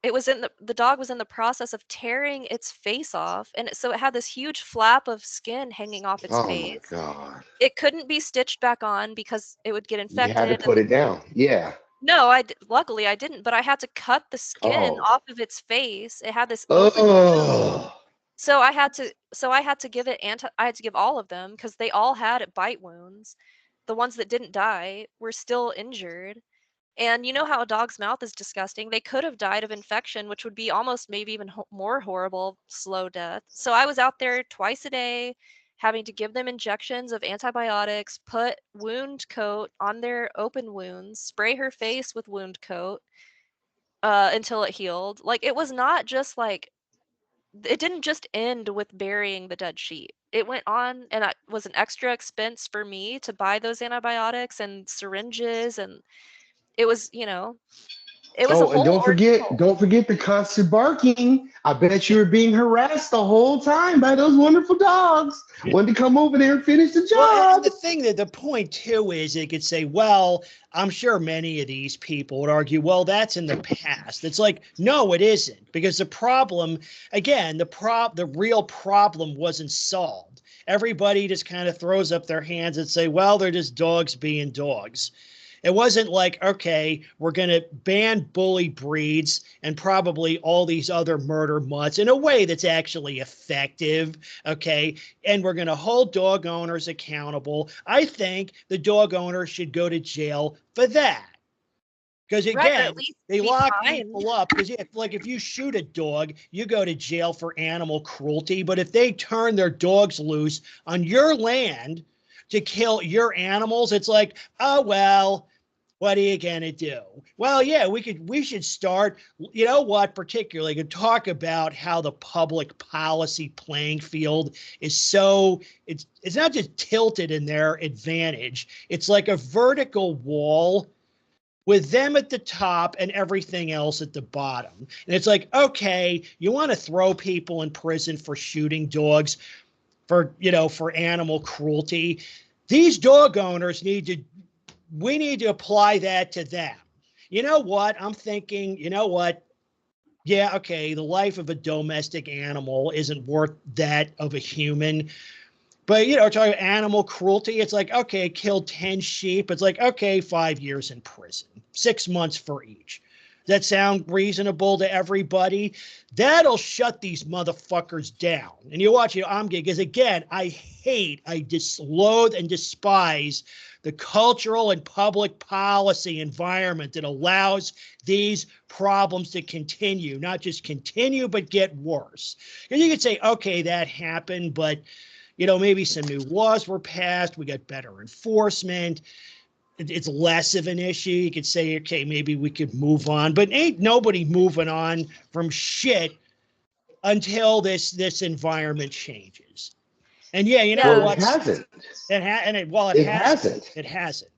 the dog was in the process of tearing its face off, and so it had this huge flap of skin hanging off its Oh my face. God. It couldn't be stitched back on because it would get You had to infected. put it down. Yeah. No, luckily I didn't, but I had to cut the skin Oh. off of its face. It had this open wound. Oh. So I had to give all of them because they all had bite wounds. The ones that didn't die were still injured. And you know how a dog's mouth is disgusting. They could have died of infection, which would be almost maybe even more horrible, slow death. So I was out there twice a day having to give them injections of antibiotics, put wound coat on their open wounds, spray her face with wound coat until it healed. Like, it was not just like, it didn't just end with burying the dead sheep. It went on, and it was an extra expense for me to buy those antibiotics and syringes, and it was, it was a Oh, and whole ordeal. don't forget the constant barking. I bet you were being harassed the whole time by those wonderful dogs. Wanted to come over there and finish the Well, and job. the point too is they could say, well, I'm sure many of these people would argue, well, that's in the past. It's like, no, it isn't, because the problem, again, the real problem wasn't solved. Everybody just kind of throws up their hands and say, well, they're just dogs being dogs. It wasn't like, okay, we're going to ban bully breeds and probably all these other murder mutts in a way that's actually effective, okay? And we're going to hold dog owners accountable. I think the dog owners should go to jail for that. Because Right, or again, at least they be lock fined. people up. Because like if you shoot a dog, you go to jail for animal cruelty. But if they turn their dogs loose on your land to kill your animals, it's like, oh well, what are you gonna do? Well, yeah, we should start, you know what, particularly could talk about how the public policy playing field is so it's not just tilted in their advantage. It's like a vertical wall with them at the top and everything else at the bottom. And it's like, okay, you want to throw people in prison for shooting dogs, for animal cruelty. These dog owners we need to apply that to them. You know what? I'm thinking, you know what? Yeah, okay, the life of a domestic animal isn't worth that of a human. But, talking about animal cruelty, it's like, okay, killed 10 sheep. It's like, okay, 5 years in prison, 6 months for each. Does that sound reasonable to everybody? That'll shut these motherfuckers down. And you watch, I'm getting, because again, I loathe and despise the cultural and public policy environment that allows these problems to continue, not just continue, but get worse. And you could say, okay, that happened, but maybe some new laws were passed. We got better enforcement. It's less of an issue. You could say, okay, maybe we could move on, but ain't nobody moving on from shit until this environment changes. And yeah, you know Well, Yeah. it what? hasn't. It It hasn't. hasn't. It hasn't.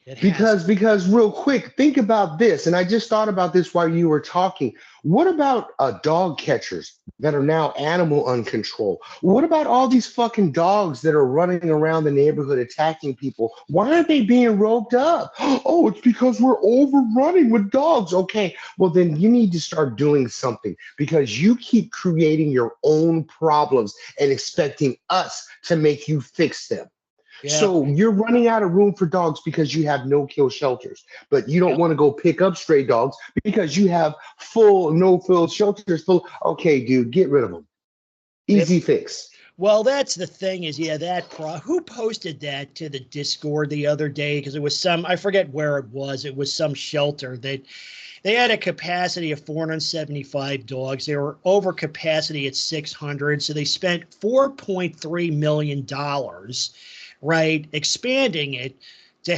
It hasn't. Because real quick, think about this, and I just thought about this while you were talking. What about dog catchers that are now animal uncontrol? What about all these fucking dogs that are running around the neighborhood attacking people? Why aren't they being roped up? Oh, it's because we're overrunning with dogs. Okay, well then you need to start doing something, because you keep creating your own problems and expecting us to make you fix them. Yeah. So you're running out of room for dogs because you have no kill shelters, but you don't Yep. want to go pick up stray dogs because you have full no fill shelters full. Okay, dude, get rid of them. Yep. Easy fix. Well, that's the thing is, yeah, who posted that to the Discord the other day? Because it was I forget where it was. It was some shelter that they had a capacity of 475 dogs. They were over capacity at 600. So they spent $4.3 million, right, expanding it to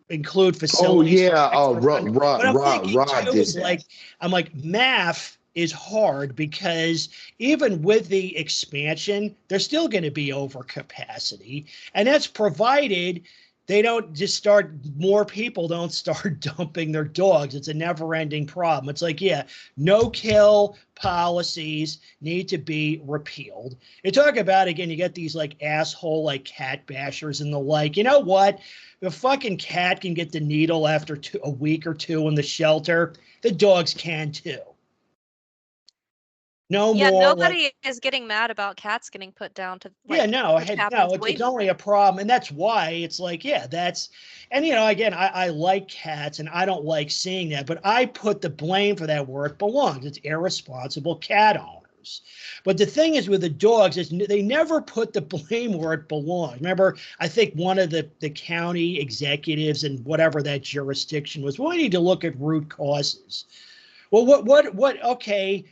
include Oh facilities for yeah. Oh, extra funding. But I'm thinking Rod too did is that. like, I'm like, math is hard because even with the expansion, there's still going to be overcapacity. And that's provided they don't just start, more people don't start dumping their dogs. It's a never ending problem. It's like, yeah, no kill policies need to be repealed. You talk about, again, you get these like asshole, like cat bashers and the like. You know what? If a fucking cat can get the needle after a week or two in the shelter, the dogs can too. No Yeah, more like, nobody is getting mad about cats getting put down to yeah, like, no, which happens way it's more. only a problem. And that's why it's like, yeah, that's, and you know, again, I like cats and I don't like seeing that, but I put the blame for that where it belongs. It's irresponsible cat owners. But the thing is with the dogs is they never put the blame where it belongs. Remember, I think one of the county executives and whatever that jurisdiction was, well, we need to look at root causes. Well, okay,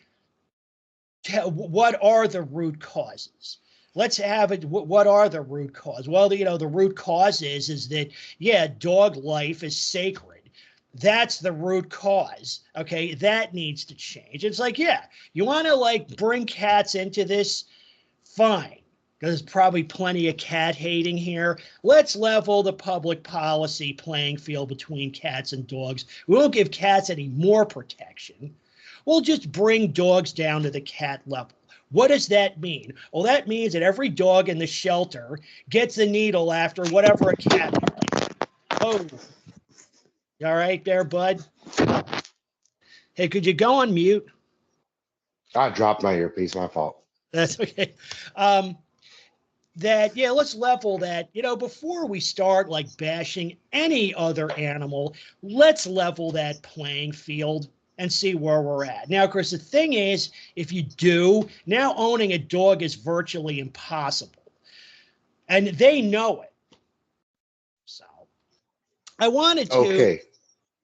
what are the root causes? Let's have it. What are the root causes? Well, you know, the root cause is that, yeah, dog life is sacred. That's the root cause. Okay, that needs to change. It's like, yeah, you want to like bring cats into this, fine. There's probably plenty of cat hating here. Let's level the public policy playing field between cats and dogs. We won't give cats any more protection. We'll just bring dogs down to the cat level. What does that mean? Well, that means that every dog in the shelter gets a needle after whatever a cat. Oh, you all right there, bud? Hey, could you go on mute? I dropped my earpiece. My fault. That's okay. That, yeah, let's level that, you know, before we start like bashing any other animal, let's level that playing field and see where we're at. Now, of course, the thing is, if you do, now owning a dog is virtually impossible. And they know it. So I wanted to. Okay.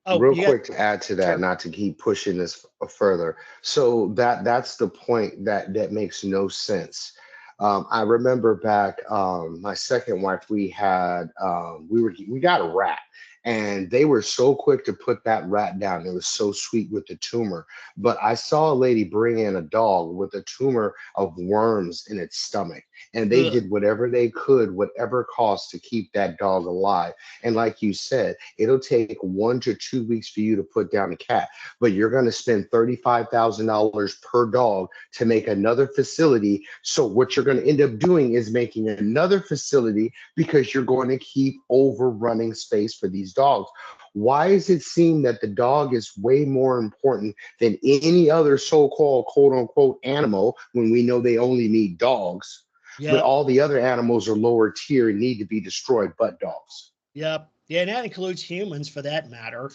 Oh, Real you got. quick to add to that, Sure. not to keep pushing this further. So that's the point that makes no sense. I remember back, my second wife, we got a rat, and they were so quick to put that rat down. It was so sweet with the tumor. But I saw a lady bring in a dog with a tumor of worms in its stomach, and they Ugh. did whatever they could, whatever cost, to keep that dog alive. And like you said, it'll take 1 to 2 weeks for you to put down a cat, but you're going to spend $35,000 per dog to make another facility. So what you're going to end up doing is making another facility because you're going to keep overrunning space for these dogs. Why does it seem that the dog is way more important than any other so-called quote unquote animal when we know they only need dogs? But Yep. all the other animals are lower tier and need to be destroyed, but dogs. Yep. Yeah, and that includes humans for that matter.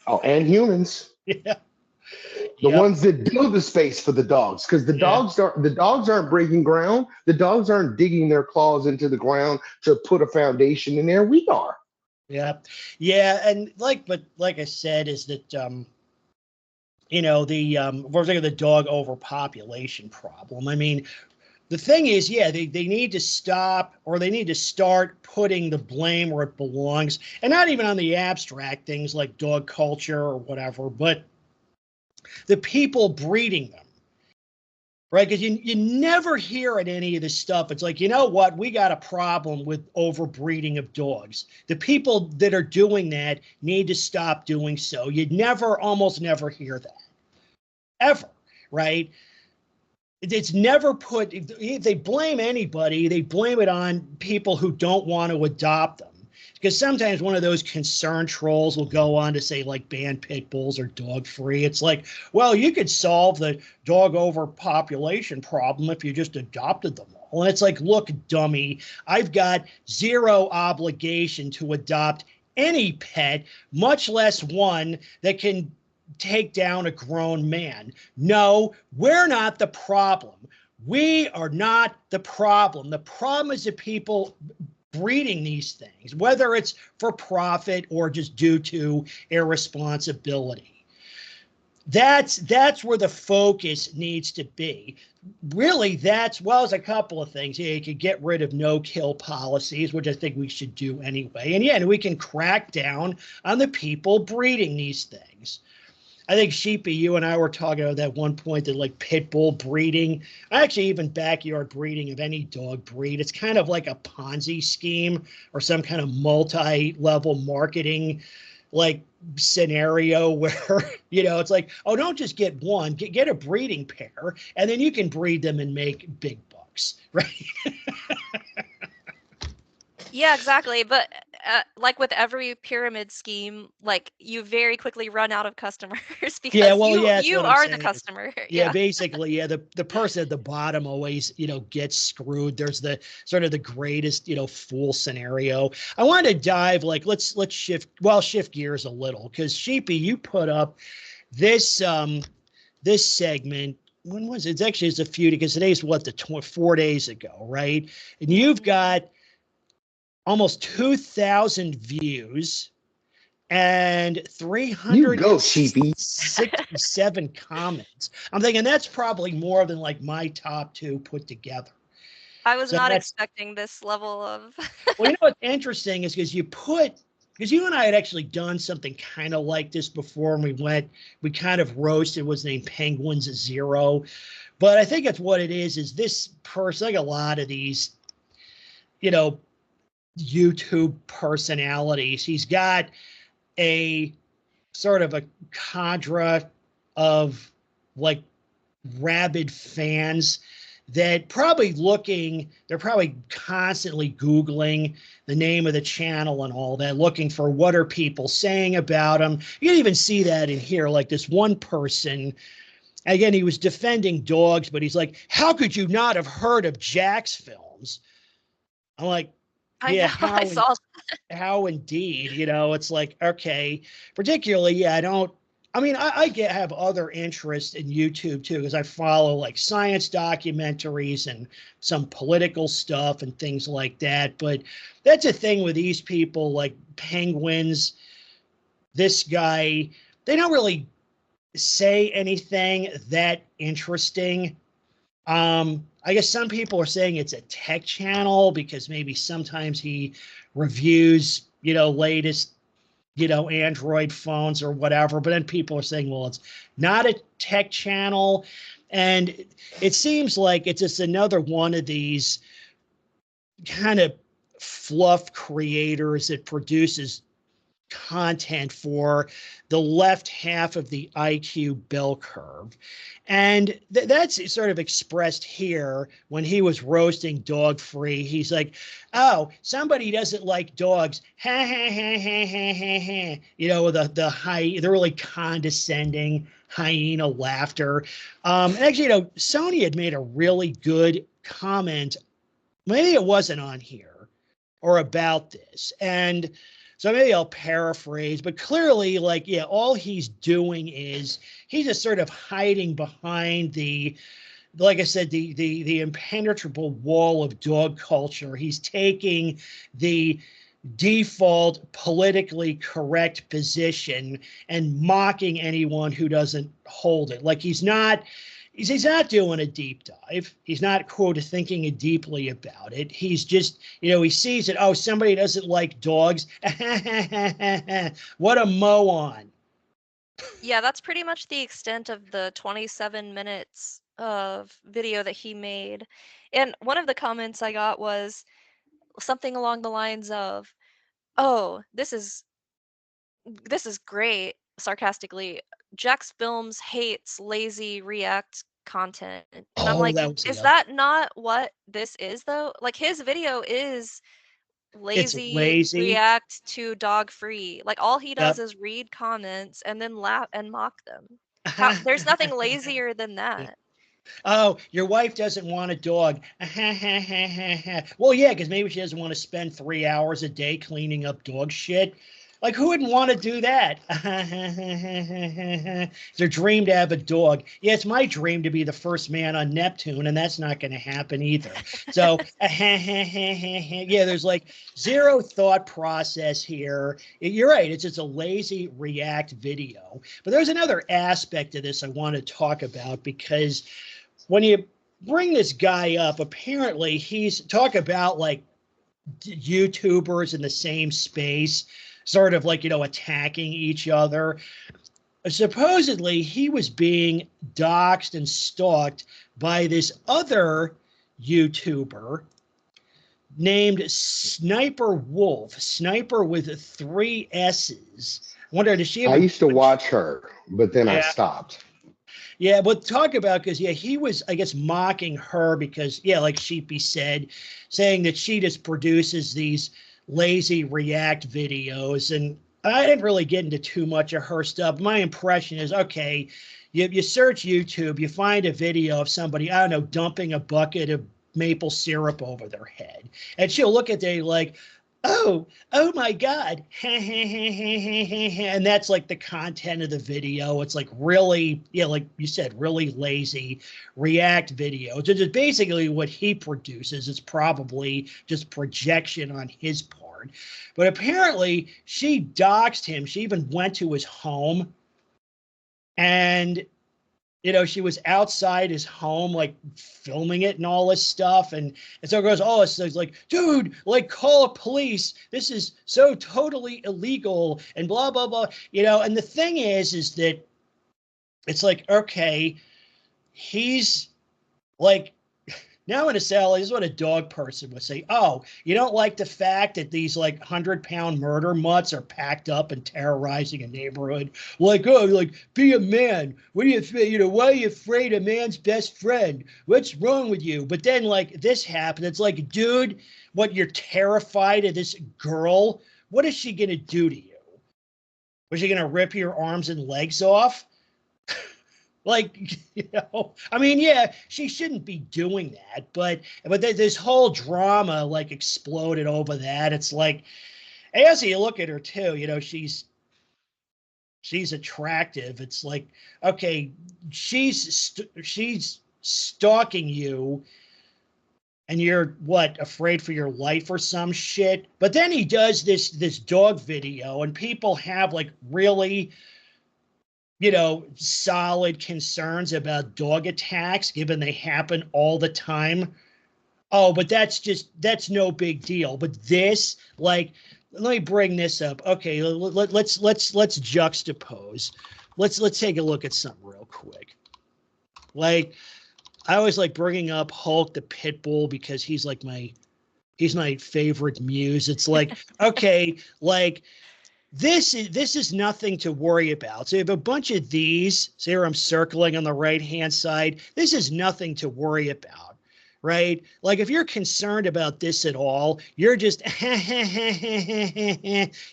Oh, and humans. Yeah. The Yep. ones that build the space for the dogs, because Yeah. the dogs aren't breaking ground. The dogs aren't digging their claws into the ground to put a foundation in there. We are. Yeah. Yeah. And but like I said, is that, you know, we're thinking of the dog overpopulation problem. I mean, the thing is, yeah, they need to stop, or they need to start putting the blame where it belongs, and not even on the abstract things like dog culture or whatever, but the people breeding them, right? Because you never hear at any of this stuff. It's like, you know what? We got a problem with overbreeding of dogs. The people that are doing that need to stop doing so. You'd almost never hear that, ever, right? It's never put, if they blame anybody, they blame it on people who don't want to adopt them. Because sometimes one of those concerned trolls will go on to say, like, ban pit bulls or dog free. It's like, well, you could solve the dog overpopulation problem if you just adopted them all. And it's like, look, dummy, I've got zero obligation to adopt any pet, much less one that can take down a grown man. No, we're not the problem. We are not the problem. The problem is the people breeding these things, whether it's for profit or just due to irresponsibility. That's where the focus needs to be. Really, there's a couple of things. Yeah, you could get rid of no-kill policies, which I think we should do anyway. And yeah, we can crack down on the people breeding these things. I think Sheepie, you and I were talking about that one point that like pit bull breeding, actually even backyard breeding of any dog breed, it's kind of like a Ponzi scheme or some kind of multi-level marketing like scenario where, it's like, oh, don't just get one, get a breeding pair, and then you can breed them and make big bucks, right? Yeah, exactly. But like with every pyramid scheme, like you very quickly run out of customers because that's you what I'm are saying the customer. Yeah, basically, the person at the bottom always, gets screwed. There's the sort of the greatest, fool scenario. I want to dive let's shift gears a little because Sheepie, you put up this this segment. When was it? It's a few because today's 4 days ago, right? And you've got almost 2,000 views and 367 comments. I'm thinking that's probably more than like my top two put together. I was not expecting this level of. Well, what's interesting is because you and I had actually done something kind of like this before, and we kind of roasted what's named Penguins Zero. But I think that's what it is this person, like a lot of these, YouTube personalities, he's got a sort of a cadre of like rabid fans that they're probably constantly Googling the name of the channel and all that, looking for what are people saying about him. You can even see that in here, like this one person, again, he was defending dogs, but he's like, how could you not have heard of Jack's films? I'm like, yeah, I saw how indeed, it's like, okay, particularly, I have other interests in YouTube too, because I follow like science documentaries and some political stuff and things like that. But that's a thing with these people like Penguins, this guy, they don't really say anything that interesting. I guess some people are saying it's a tech channel because maybe sometimes he reviews, latest, Android phones or whatever. But then people are saying, well, it's not a tech channel. And it seems like it's just another one of these kind of fluff creators that produces content for the left half of the IQ bell curve. And that's sort of expressed here when he was roasting Dog Free. He's like, oh, somebody doesn't like dogs. Ha, ha, ha, ha, ha, ha, ha. The really condescending hyena laughter. Actually, Sony had made a really good comment. Maybe it wasn't on here or about this. And so maybe I'll paraphrase, but clearly, all he's doing is he's just sort of hiding behind like I said, the impenetrable wall of dog culture. He's taking the default politically correct position and mocking anyone who doesn't hold it. Like he's not doing a deep dive. He's not, quote, thinking deeply about it. He's just, he sees it. Oh, somebody doesn't like dogs. What a moron. Yeah, that's pretty much the extent of the 27 minutes of video that he made. And one of the comments I got was something along the lines of, oh, this is great, sarcastically. Jack's Films hates lazy React content. And I'm like, is that not what this is though? Like his video is lazy React to Dog Free. Like all he does is read comments and then laugh and mock them. There's nothing lazier than that. Oh, your wife doesn't want a dog. Well, yeah, because maybe she doesn't want to spend 3 hours a day cleaning up dog shit. Like, who wouldn't want to do that? It's their dream to have a dog. Yeah, it's my dream to be the first man on Neptune, and that's not going to happen either. So, yeah, there's like zero thought process here. You're right. It's just a lazy react video. But there's another aspect of this I want to talk about, because when you bring this guy up, apparently he's talk about like YouTubers in the same space, sort of like, attacking each other. Supposedly, he was being doxxed and stalked by this other YouTuber named Sniper Wolf, Sniper with 3 S's. I wonder, does she have I used to watch her, but then I Yeah. stopped. Yeah, but talk about, because, yeah, he was, I guess, mocking her because, yeah, like Sheepie said, saying that she just produces these lazy react videos. And I didn't really get into too much of her stuff. My impression is, okay, you search YouTube, you find a video of somebody, I don't know, dumping a bucket of maple syrup over their head. And she'll look at they like, oh my God. And that's like the content of the video. It's like really, yeah, like you said, really lazy react video. It's just basically what he produces. It's probably just projection on his part. But apparently she doxed him. She even went to his home, and she was outside his home, like filming it and all this stuff. And so it goes, oh, it's like, dude, like, call police. This is so totally illegal and blah, blah, blah. And the thing is that it's like, okay, he's like, now in a cell, this is what a dog person would say. Oh, you don't like the fact that these like 100-pound murder mutts are packed up and terrorizing a neighborhood? Like, oh, like, be a man. What do you, why are you afraid of man's best friend? What's wrong with you? But then like this happened. It's like, dude, what, you're terrified of this girl? What is she going to do to you? Was she going to rip your arms and legs off? Like, I mean, yeah, she shouldn't be doing that, but this whole drama like exploded over that. It's like, as you look at her too, she's attractive. It's like, okay, she's stalking you, and you're what, afraid for your life or some shit. But then he does this dog video, and people have like really, solid concerns about dog attacks, given they happen all the time. Oh, but that's no big deal. But this, like, let me bring this up. Okay, let's juxtapose. Let's take a look at something real quick. Like, I always like bringing up Hulk the pit bull because he's my favorite muse. It's like, okay, like, this is nothing to worry about. So you have a bunch of these. So here I'm circling on the right-hand side. This is nothing to worry about, right? Like, if you're concerned about this at all, you're just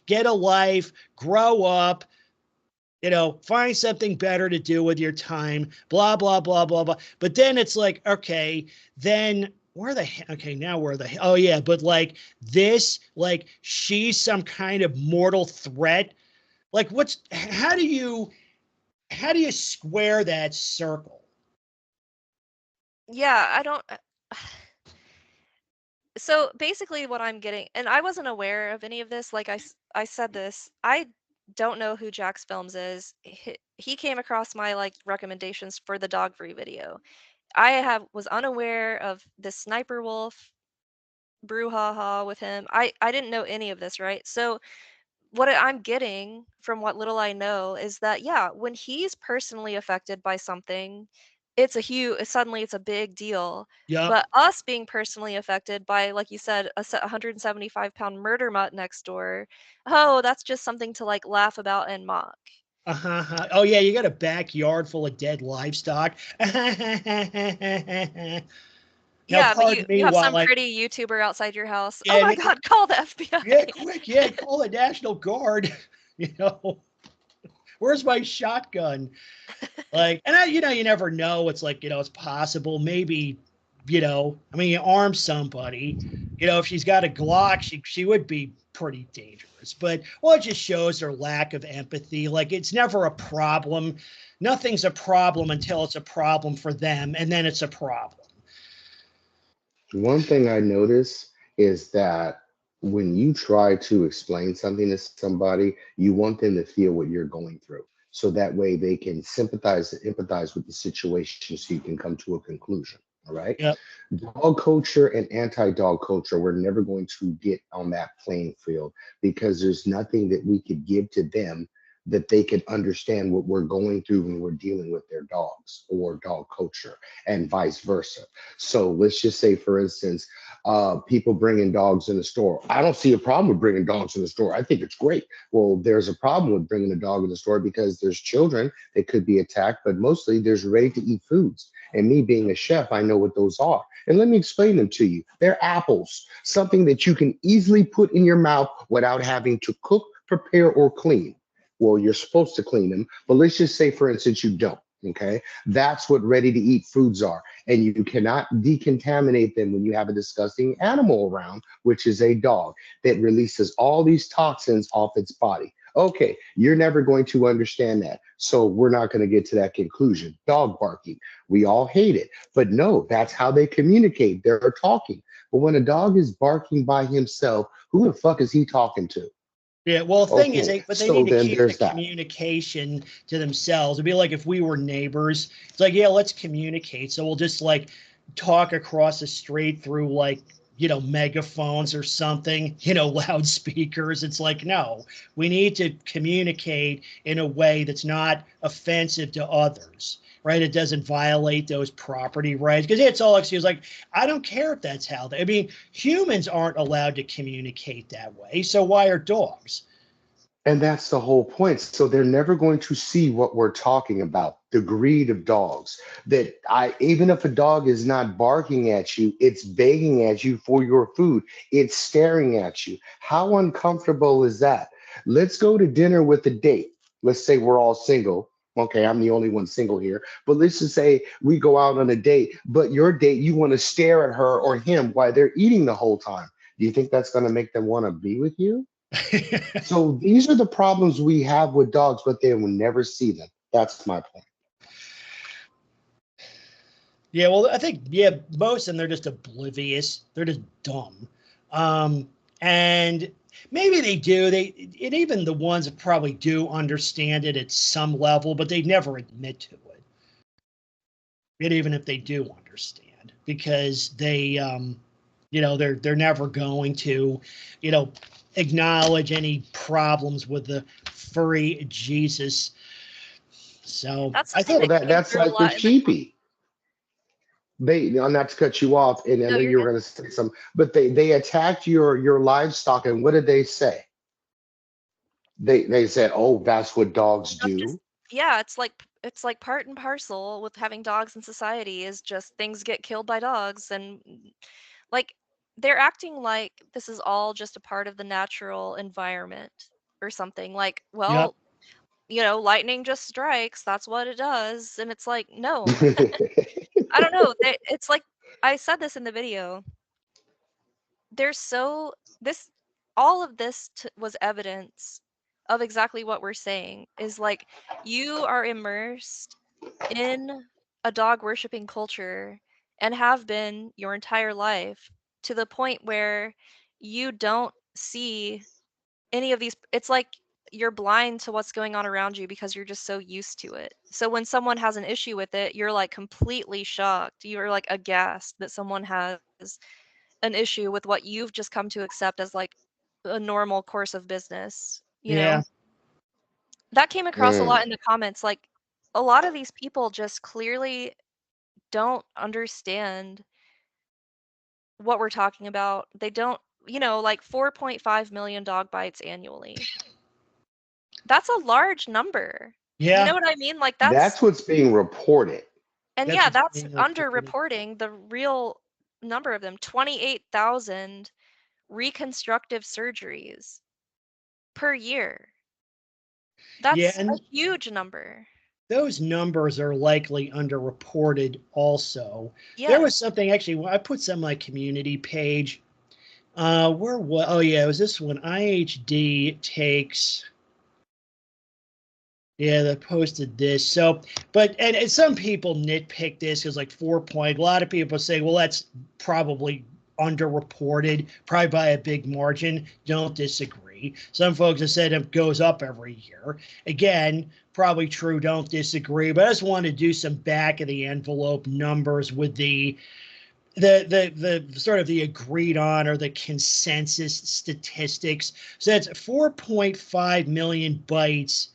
get a life, grow up, find something better to do with your time, blah, blah, blah, blah, blah. But then it's like, okay, then oh yeah, but like this, like, she's some kind of mortal threat. Like, how do you square that circle? Yeah, I don't. So basically, what I'm getting, and I wasn't aware of any of this. Like I said this, I don't know who Jax Films is. He came across my like recommendations for the dog free video. I was unaware of the Sniper Wolf brouhaha with him. I didn't know any of this, right? So what I'm getting from what little I know is that, yeah, when he's personally affected by something, suddenly it's a big deal. Yep. But us being personally affected by, like you said, a 175-pound murder mutt next door, oh, that's just something to like laugh about and mock. Uh-huh. Oh yeah, you got a backyard full of dead livestock. Now, Yeah, but pardon me you have while some pretty YouTuber outside your house. Yeah, Oh my God, call the FBI. Yeah, quick, yeah, call the National Guard. Where's my shotgun? Like, and you never know. It's like, it's possible. Maybe, I mean, you arm somebody. If she's got a Glock, she would be pretty dangerous. But well, it just shows their lack of empathy. Like it's never a problem. Nothing's a problem until it's a problem for them, and then it's a problem. One thing I notice is that when you try to explain something to somebody, you want them to feel what you're going through. So that way they can sympathize and empathize with the situation so you can come to a conclusion. All right. Yep. Dog culture and anti-dog culture, we're never going to get on that playing field because there's nothing that we could give to them that they could understand what we're going through when we're dealing with their dogs or dog culture and vice versa. So let's just say, for instance, people bringing dogs in the store. I don't see a problem with bringing dogs in the store. I think it's great. Well, there's a problem with bringing a dog in the store because there's children that could be attacked, but mostly there's ready to eat foods. And me being a chef, I know what those are. And let me explain them to you. They're apples, something that you can easily put in your mouth without having to cook, prepare, or clean. Well, you're supposed to clean them, but let's just say, for instance, you don't. Okay. That's what ready to eat foods are. And you cannot decontaminate them when you have a disgusting animal around, which is a dog that releases all these toxins off its body. Okay. You're never going to understand that. So we're not going to get to that conclusion. Dog barking. We all hate it. But no, that's how they communicate. They're talking. But when a dog is barking by himself, who the fuck is he talking to? Yeah, well, the thing is, Okay, they so need to then keep the there's that. communication to themselves. It'd be like if we were neighbors. It's like, yeah, let's communicate. So we'll just like talk across the street through like, megaphones or something, loudspeakers. It's like, no, we need to communicate in a way that's not offensive to others, right? It doesn't violate those property rights because it's all excuse. Like, I don't care if that's how I mean, humans aren't allowed to communicate that way. So why are dogs? And that's the whole point. So they're never going to see what we're talking about, the greed of dogs. That even if a dog is not barking at you, it's begging at you for your food. It's staring at you. How uncomfortable is that? Let's go to dinner with a date. Let's say we're all single. Okay, I'm the only one single here. But let's just say we go out on a date, but your date, you want to stare at her or him while they're eating the whole time. Do you think that's going to make them want to be with you? So these are the problems we have with dogs, but they will never see them. That's my point. Yeah, well, I think, most of them, they're just oblivious. They're just dumb. And maybe they do. And even the ones that probably do understand it at some level, but they never admit to it. And even if they do understand, because they, they're never going to, acknowledge any problems with the furry Jesus. So That's I something thought that came That's through a like with lot in the Sheepie. Not to cut you off, and I no, know you're you were good. going to say something, but they attacked your livestock, and what did they say? They said, "Oh, that's what dogs That's just do." yeah, it's like part and parcel with having dogs in society is just things get killed by dogs and like they're acting like this is all just a part of the natural environment or something. Like, Yep. well, lightning just strikes, that's what it does. And it's like, no. I don't know. It's like I said this in the video. There's so this all of this was evidence of exactly what we're saying is like you are immersed in a dog worshiping culture and have been your entire life to the point where you don't see any of these. It's like you're blind to what's going on around you because you're just so used to it. So when someone has an issue with it, you're like completely shocked. You're like aghast that someone has an issue with what you've just come to accept as like a normal course of business, Yeah. That came across a lot Mm. in the comments. Like a lot of these people just clearly don't understand what we're talking about. They don't, like 4.5 million dog bites annually. That's a large number. You Yeah. know what I mean? Like That's what's being reported. and That's yeah, what's that's being reported. underreporting the real number of them. 28,000 reconstructive surgeries per year. Yeah. That's a And huge number. those numbers are likely underreported also. There was Yes. something actually, I put some on my community page. Where was? Oh yeah, it was this one. IHD takes. Yeah, they posted this. So, but and some people nitpick this because like 4 point. A lot of people say, well, that's probably underreported, probably by a big margin. Don't disagree. Some folks have said it goes up every year. Again, probably true. Don't disagree. But I just want to do some back of the envelope numbers with the sort of the agreed on or the consensus statistics. So that's 4.5 million bites,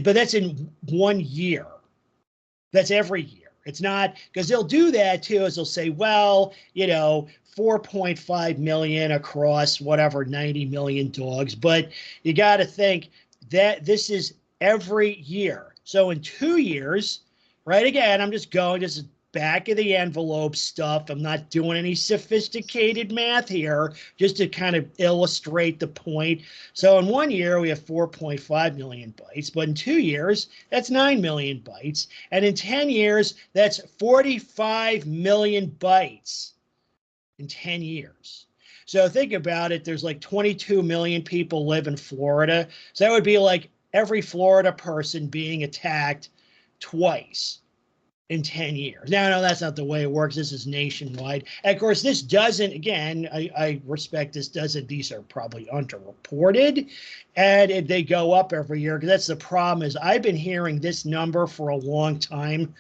but that's in 1 year. That's every year. It's not because they'll do that too, as they'll say, well, 4.5 million across whatever 90 million dogs. But you got to think that this is every year. So in 2 years, right? Again, I'm just going, this is back of the envelope stuff. I'm not doing any sophisticated math here, just to kind of illustrate the point. So in 1 year, we have 4.5 million bites, but in 2 years, that's 9 million bites. And in 10 years, that's 45 million bites in 10 years. So think about it. There's like 22 million people live in Florida. So that would be like every Florida person being attacked twice in 10 years. Now, no, that's not the way it works. This is nationwide. And of course, this doesn't, again, I respect this doesn't, these are probably underreported and they go up every year because that's the problem is I've been hearing this number for a long time.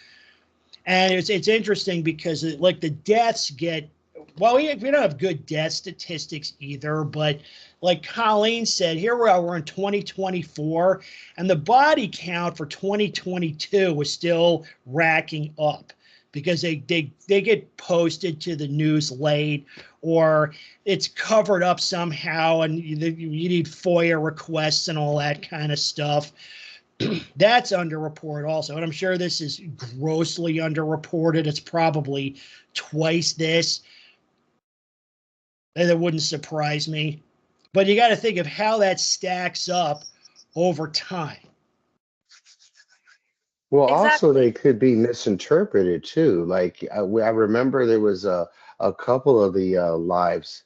And it's interesting because like the deaths get, well, we don't have good death statistics either, but like Colleen said, here we are, we're in 2024, and the body count for 2022 was still racking up because they get posted to the news late or it's covered up somehow and you need FOIA requests and all that kind of stuff. That's underreported also, and I'm sure this is grossly underreported. It's probably twice this. That wouldn't surprise me. But you got to think of how that stacks up over time. Well, also Exactly. they could be misinterpreted too. Like I remember there was a couple of the lives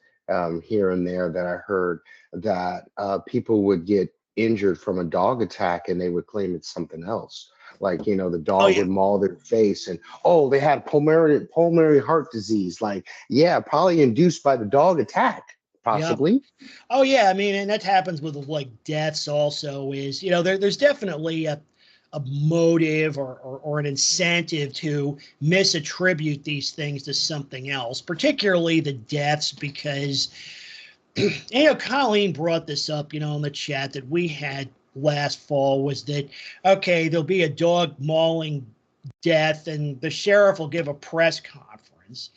here and there that I heard that people would get injured from a dog attack and they would claim it's something else. Like, the Oh dog yeah, would maul their face and, oh, they had pulmonary heart disease. Like, yeah, probably induced by the dog attack, yep. possibly. Oh yeah, I mean, and that happens with like deaths also is, there's definitely a motive or an incentive to misattribute these things to something else, particularly the deaths, because Colleen brought this up, in the chat that we had last fall was that, okay, there'll be a dog mauling death and the sheriff will give a press conference.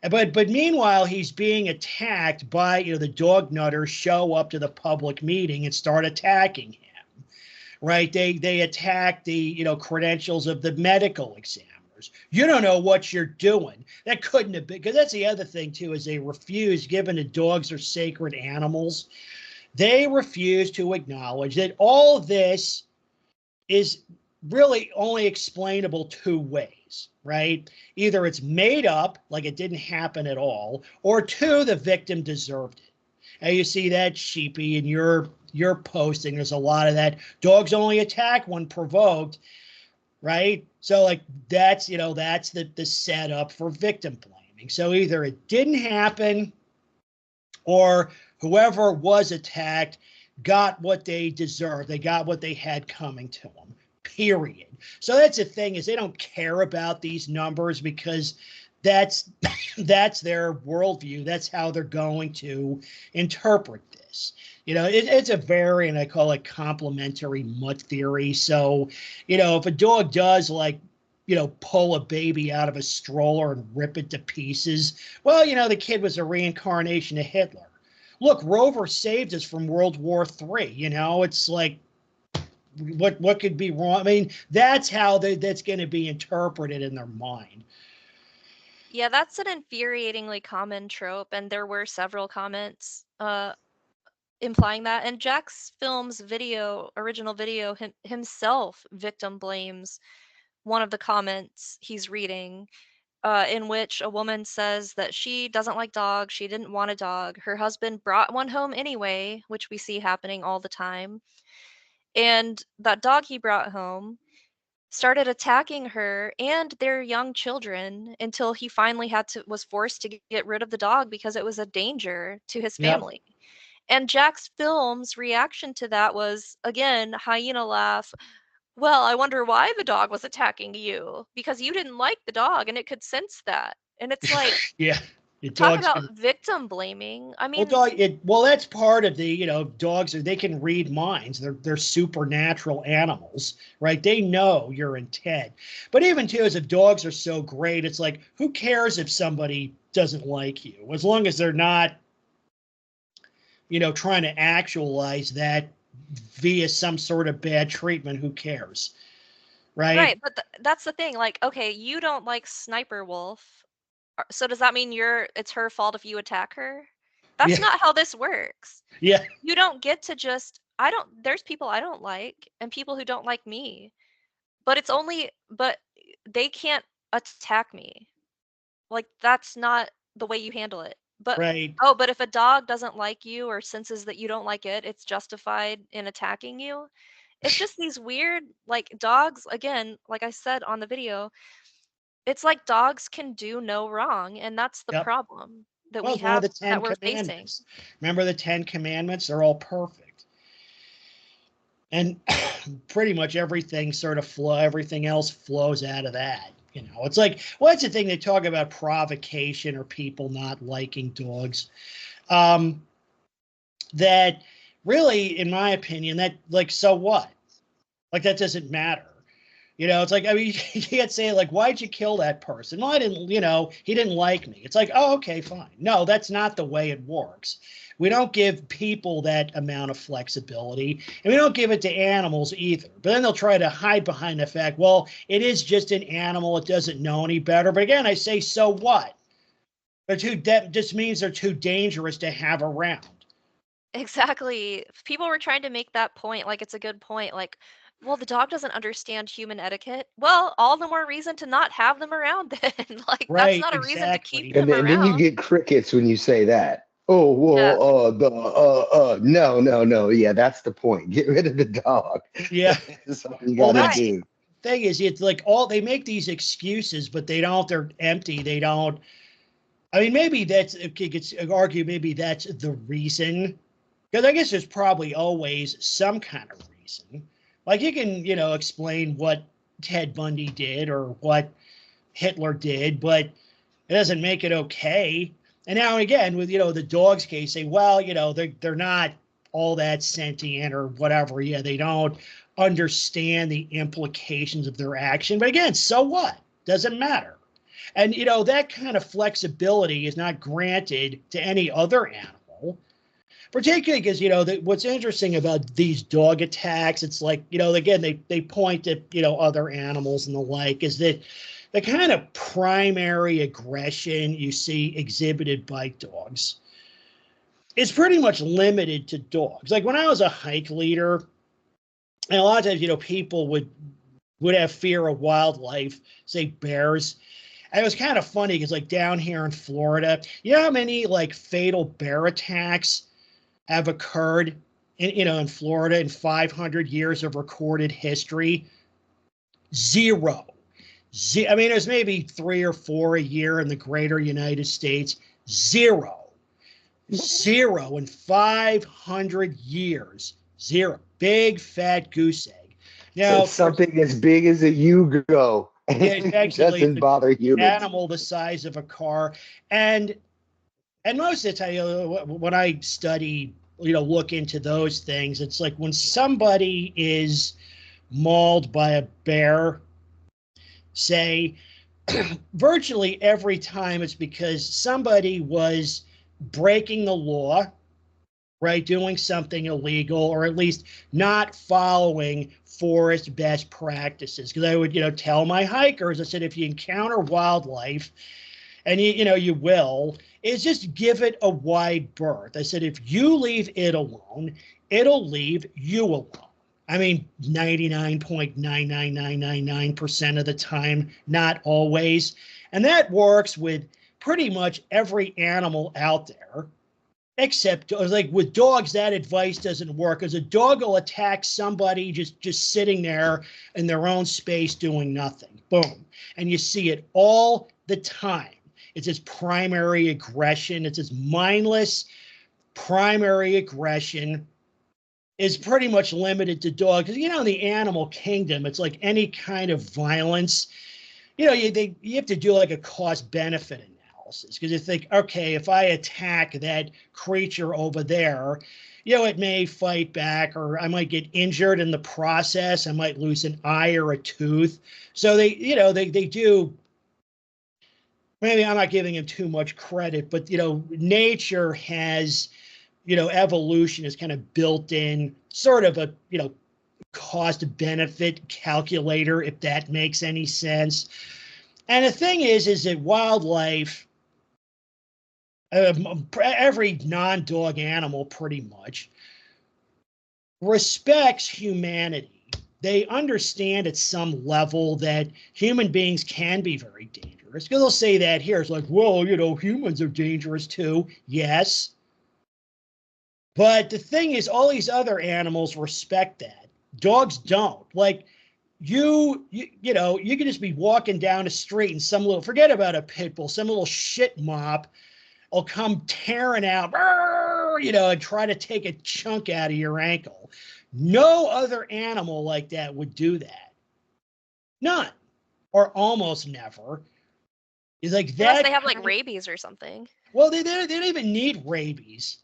But meanwhile, he's being attacked by, the dog nutters show up to the public meeting and start attacking him, right? They attack the, credentials of the medical examiners. You don't know what you're doing. That couldn't have been, because that's the other thing too, is they refuse, given that dogs are sacred animals, they refuse to acknowledge that all this is really only explainable two ways, right? Either it's made up, like it didn't happen at all, or two, the victim deserved it. And you see that, Sheepie, in your posting, there's a lot of that. Dogs only attack when provoked, right? So like that's the setup for victim blaming. So either it didn't happen or whoever was attacked got what they deserved. They got what they had coming to them, period. So that's the thing, is they don't care about these numbers because that's their worldview. That's how they're going to interpret this. It's a variant, I call it complementary mutt theory. So, if a dog does like, pull a baby out of a stroller and rip it to pieces, well, the kid was a reincarnation of Hitler. Look, Rover saved us from World War III. It's like, what could be wrong? I mean, that's how that's going to be interpreted in their mind. Yeah, that's an infuriatingly common trope, and there were several comments implying that. And Jack's film's original video, himself victim blames one of the comments he's reading. in which a woman says that she doesn't like dogs. She didn't want a dog. Her husband brought one home anyway, which we see happening all the time. And that dog he brought home started attacking her and their young children until he finally was forced to get rid of the dog because it was a danger to his Yep. family. And Jack's film's reaction to that was, again, hyena laugh. Well, I wonder why the dog was attacking you, because you didn't like the dog and it could sense that. And it's like, Yeah. The talk dogs about victim blaming. I well, mean, that's part of the, dogs they can read minds. They're supernatural animals, right? They know your intent. But even too, as if dogs are so great, it's like, who cares if somebody doesn't like you, as long as they're not, trying to actualize that via some sort of bad treatment. Who cares, right? right, but that's the thing. Like, okay, you don't like Sniper Wolf. So does that mean it's her fault if you attack her? That's Yeah, not how this works. yeah, You don't get to just there's people I don't like and people who don't like me. But they can't attack me. Like, that's not the way you handle it. But right. but if a dog doesn't like you or senses that you don't like it, it's justified in attacking you. It's just these weird, like, dogs, again, like I said on the video, it's like dogs can do no wrong, and that's the Yep. problem that Well, it's one of the that 10 we're facing. commandments. Remember the 10 commandments? They're all perfect. And pretty much everything everything else flows out of that. It's like, well, that's the thing. They talk about provocation or people not liking dogs. That really, in my opinion, that, like, so what? Like, that doesn't matter. It's like, I mean, you can't say, like, why'd you kill that person? Well, I didn't, he didn't like me. It's like, oh, okay, fine. No, that's not the way it works. We don't give people that amount of flexibility, and we don't give it to animals either. But then they'll try to hide behind the fact, well, it is just an animal. It doesn't know any better. But again, I say, so what? That just means they're too dangerous to have around. Exactly. People were trying to make that point, like, it's a good point, like, well, the dog doesn't understand human etiquette. Well, all the more reason to not have them around then. Like, that's Right, not a reason to keep exactly. them And then you around. get crickets when you say that. Oh, Yeah. well, no. Yeah, that's the point. Get rid of the dog. Yeah. That's what you Well, gotta that's Right. do. thing is, it's like they make these excuses, but they're empty. They don't. I mean, maybe you could argue maybe that's the reason, because I guess there's probably always some kind of reason. Like, you can, explain what Ted Bundy did or what Hitler did, but it doesn't make it okay. And now again, with, the dog's case, say, well, they're not all that sentient or whatever. Yeah, they don't understand the implications of their action. But again, so what? Doesn't matter. And, that kind of flexibility is not granted to any other animal, particularly because, what's interesting about these dog attacks, it's like, again, they point at, other animals and the like, is that the kind of primary aggression you see exhibited by dogs is pretty much limited to dogs. Like, when I was a hike leader, and a lot of times, people would have fear of wildlife, say bears. And it was kind of funny because, like, down here in Florida, you know how many, like, fatal bear attacks have occurred in Florida in 500 years of recorded history? Zero. I mean, there's maybe 3 or 4 a year in the greater United States. Zero in 500 years. Zero. Big fat goose egg. Now, It's something as big as a Yugo. yeah, it's It actually doesn't bother humans. animal the size of a car. And most of the time, when I study, look into those things, it's like when somebody is mauled by a bear, say, virtually every time it's because somebody was breaking the law, right, doing something illegal, or at least not following forest best practices. Because I would, tell my hikers, I said, if you encounter wildlife, and you will, is just give it a wide berth. I said, if you leave it alone, it'll leave you alone. I mean, 99.99999% of the time, not always. And that works with pretty much every animal out there, except like with dogs, that advice doesn't work because a dog will attack somebody just sitting there in their own space doing nothing. Boom. And you see it all the time. It's its primary aggression. It's its mindless primary aggression is pretty much limited to dogs. Because, in the animal kingdom, it's like any kind of violence, you have to do like a cost-benefit analysis. Because you think, okay, if I attack that creature over there, it may fight back, or I might get injured in the process. I might lose an eye or a tooth. So they do. Maybe I'm not giving him too much credit, but nature has, evolution is kind of built in sort of a, cost benefit calculator, if that makes any sense. And the thing is that wildlife, every non-dog animal pretty much respects humanity. They understand at some level that human beings can be very dangerous. Because they'll say that here. It's like, well, humans are dangerous too. Yes. But the thing is, all these other animals respect that. Dogs don't. Like, you can just be walking down the street and forget about a pit bull, some little shit mop will come tearing out, and try to take a chunk out of your ankle. No other animal like that would do that. None. Or almost never. It's like that. Unless they have like rabies or something. Well, they don't even need rabies.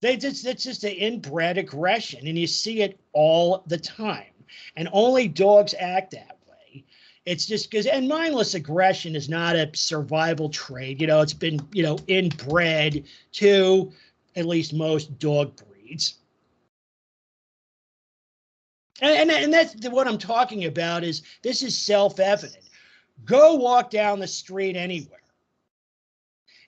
It's just an inbred aggression, and you see it all the time. And only dogs act that way. It's just because, and mindless aggression is not a survival trait. It's been, inbred to at least most dog breeds. And that's what I'm talking about is this is self-evident. Go walk down the street anywhere.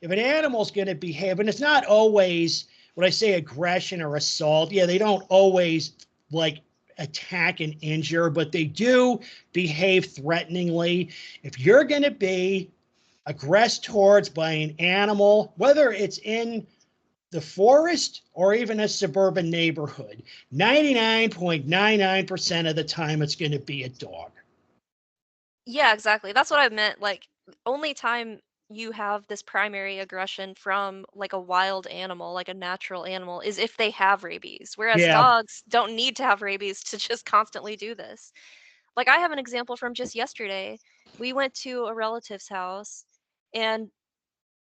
If an animal's going to behave, and it's not always, when I say aggression or assault, they don't always like attack and injure, but they do behave threateningly. If you're going to be aggressed towards by an animal, whether it's in the forest or even a suburban neighborhood, 99.99% of the time it's going to be a dog. Yeah, exactly. That's what I meant. Like, only time you have this primary aggression from like a wild animal, like a natural animal, is if they have rabies. Whereas dogs don't need to have rabies to just constantly do this. Like, I have an example from just yesterday. We went to a relative's house and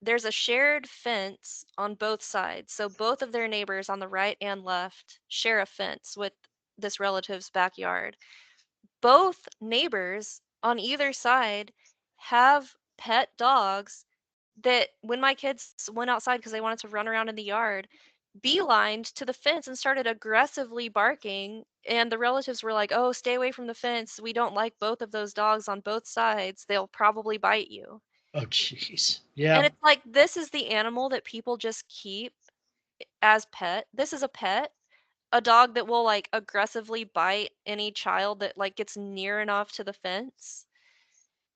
there's a shared fence on both sides. So both of their neighbors on the right and left share a fence with this relative's backyard. Both neighbors on either side have pet dogs that when my kids went outside because they wanted to run around in the yard, beelined to the fence and started aggressively barking. And the relatives were like, oh, stay away from the fence. We don't like both of those dogs on both sides. They'll probably bite you. Oh, jeez. Yeah. And it's like, this is the animal that people just keep as pet. This is a pet. A dog that will like aggressively bite any child that like gets near enough to the fence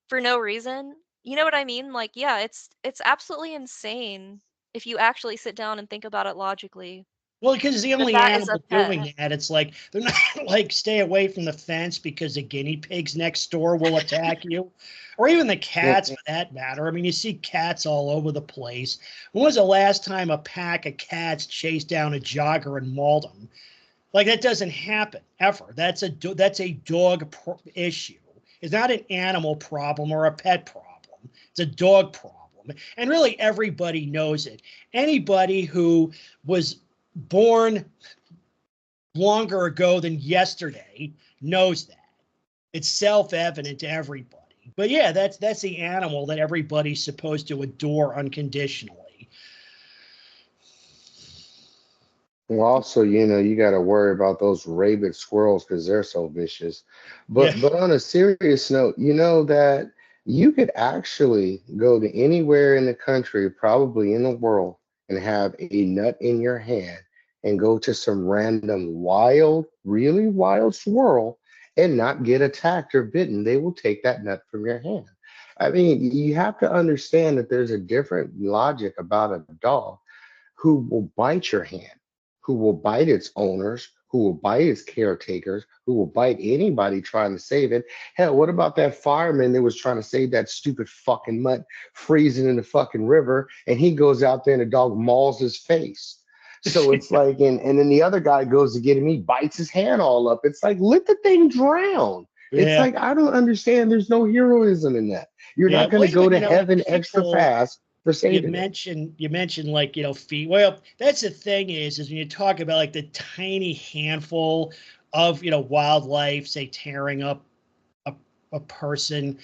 for no reason. You know what I mean? Like, yeah, it's absolutely insane if you actually sit down and think about it logically. Well, because it's the only that is a animal pet. doing that. It's like they're not like stay away from the fence because the guinea pigs next door will attack you, or even the cats for that matter. I mean, you see cats all over the place. When was the last time a pack of cats chased down a jogger and mauled him? Like, that doesn't happen ever. That's a dog issue. It's not an animal problem or a pet problem. It's a dog problem. And really everybody knows it. Anybody who was born longer ago than yesterday knows that. It's self-evident to everybody. But yeah, that's the animal that everybody's supposed to adore unconditionally. Well, also, you got to worry about those rabid squirrels because they're so vicious. But on a serious note, that you could actually go to anywhere in the country, probably in the world, and have a nut in your hand and go to some random wild, really wild squirrel and not get attacked or bitten, they will take that nut from your hand. I mean, you have to understand that there's a different logic about a dog who will bite your hand, who will bite its owners, who will bite its caretakers, who will bite anybody trying to save it. Hell, what about that fireman that was trying to save that stupid fucking mutt freezing in the fucking river, and he goes out there and the dog mauls his face? So it's like, and then the other guy goes to get him, he bites his hand all up. It's like, let the thing drown. It's Yeah. like, I don't understand. There's no heroism in that. You're Yeah. not going Well, to go even, to when heaven extra people, fast for you saving it. mentioned like, feet. Well, that's the thing is when you talk about like the tiny handful of, wildlife, say tearing up a person,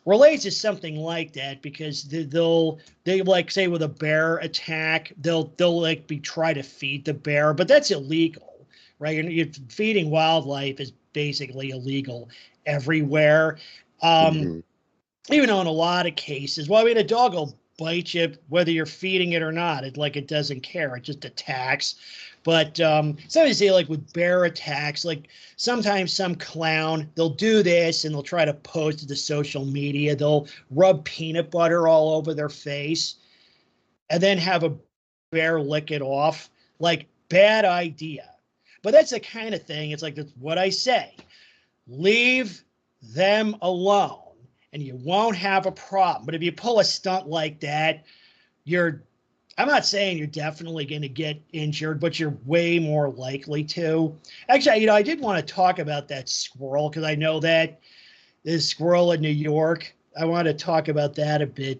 relates to something like that, because they like, say with a bear attack, they'll like try to feed the bear, but that's illegal, right? You're feeding wildlife is basically illegal everywhere. Mhm. Even though in a lot of cases, well, I mean, a dog will bite you whether you're feeding it or not. It doesn't care. It just attacks. But sometimes say like with bear attacks, like sometimes some clown, they'll do this and they'll try to post it to social media. They'll rub peanut butter all over their face and then have a bear lick it off. Like, bad idea. But that's the kind of thing. It's like, that's what I say. Leave them alone and you won't have a problem. But if you pull a stunt like that, I'm not saying you're definitely going to get injured, but you're way more likely to. Actually, I did want to talk about that squirrel, because I know that this squirrel in New York. I want to talk about that a bit.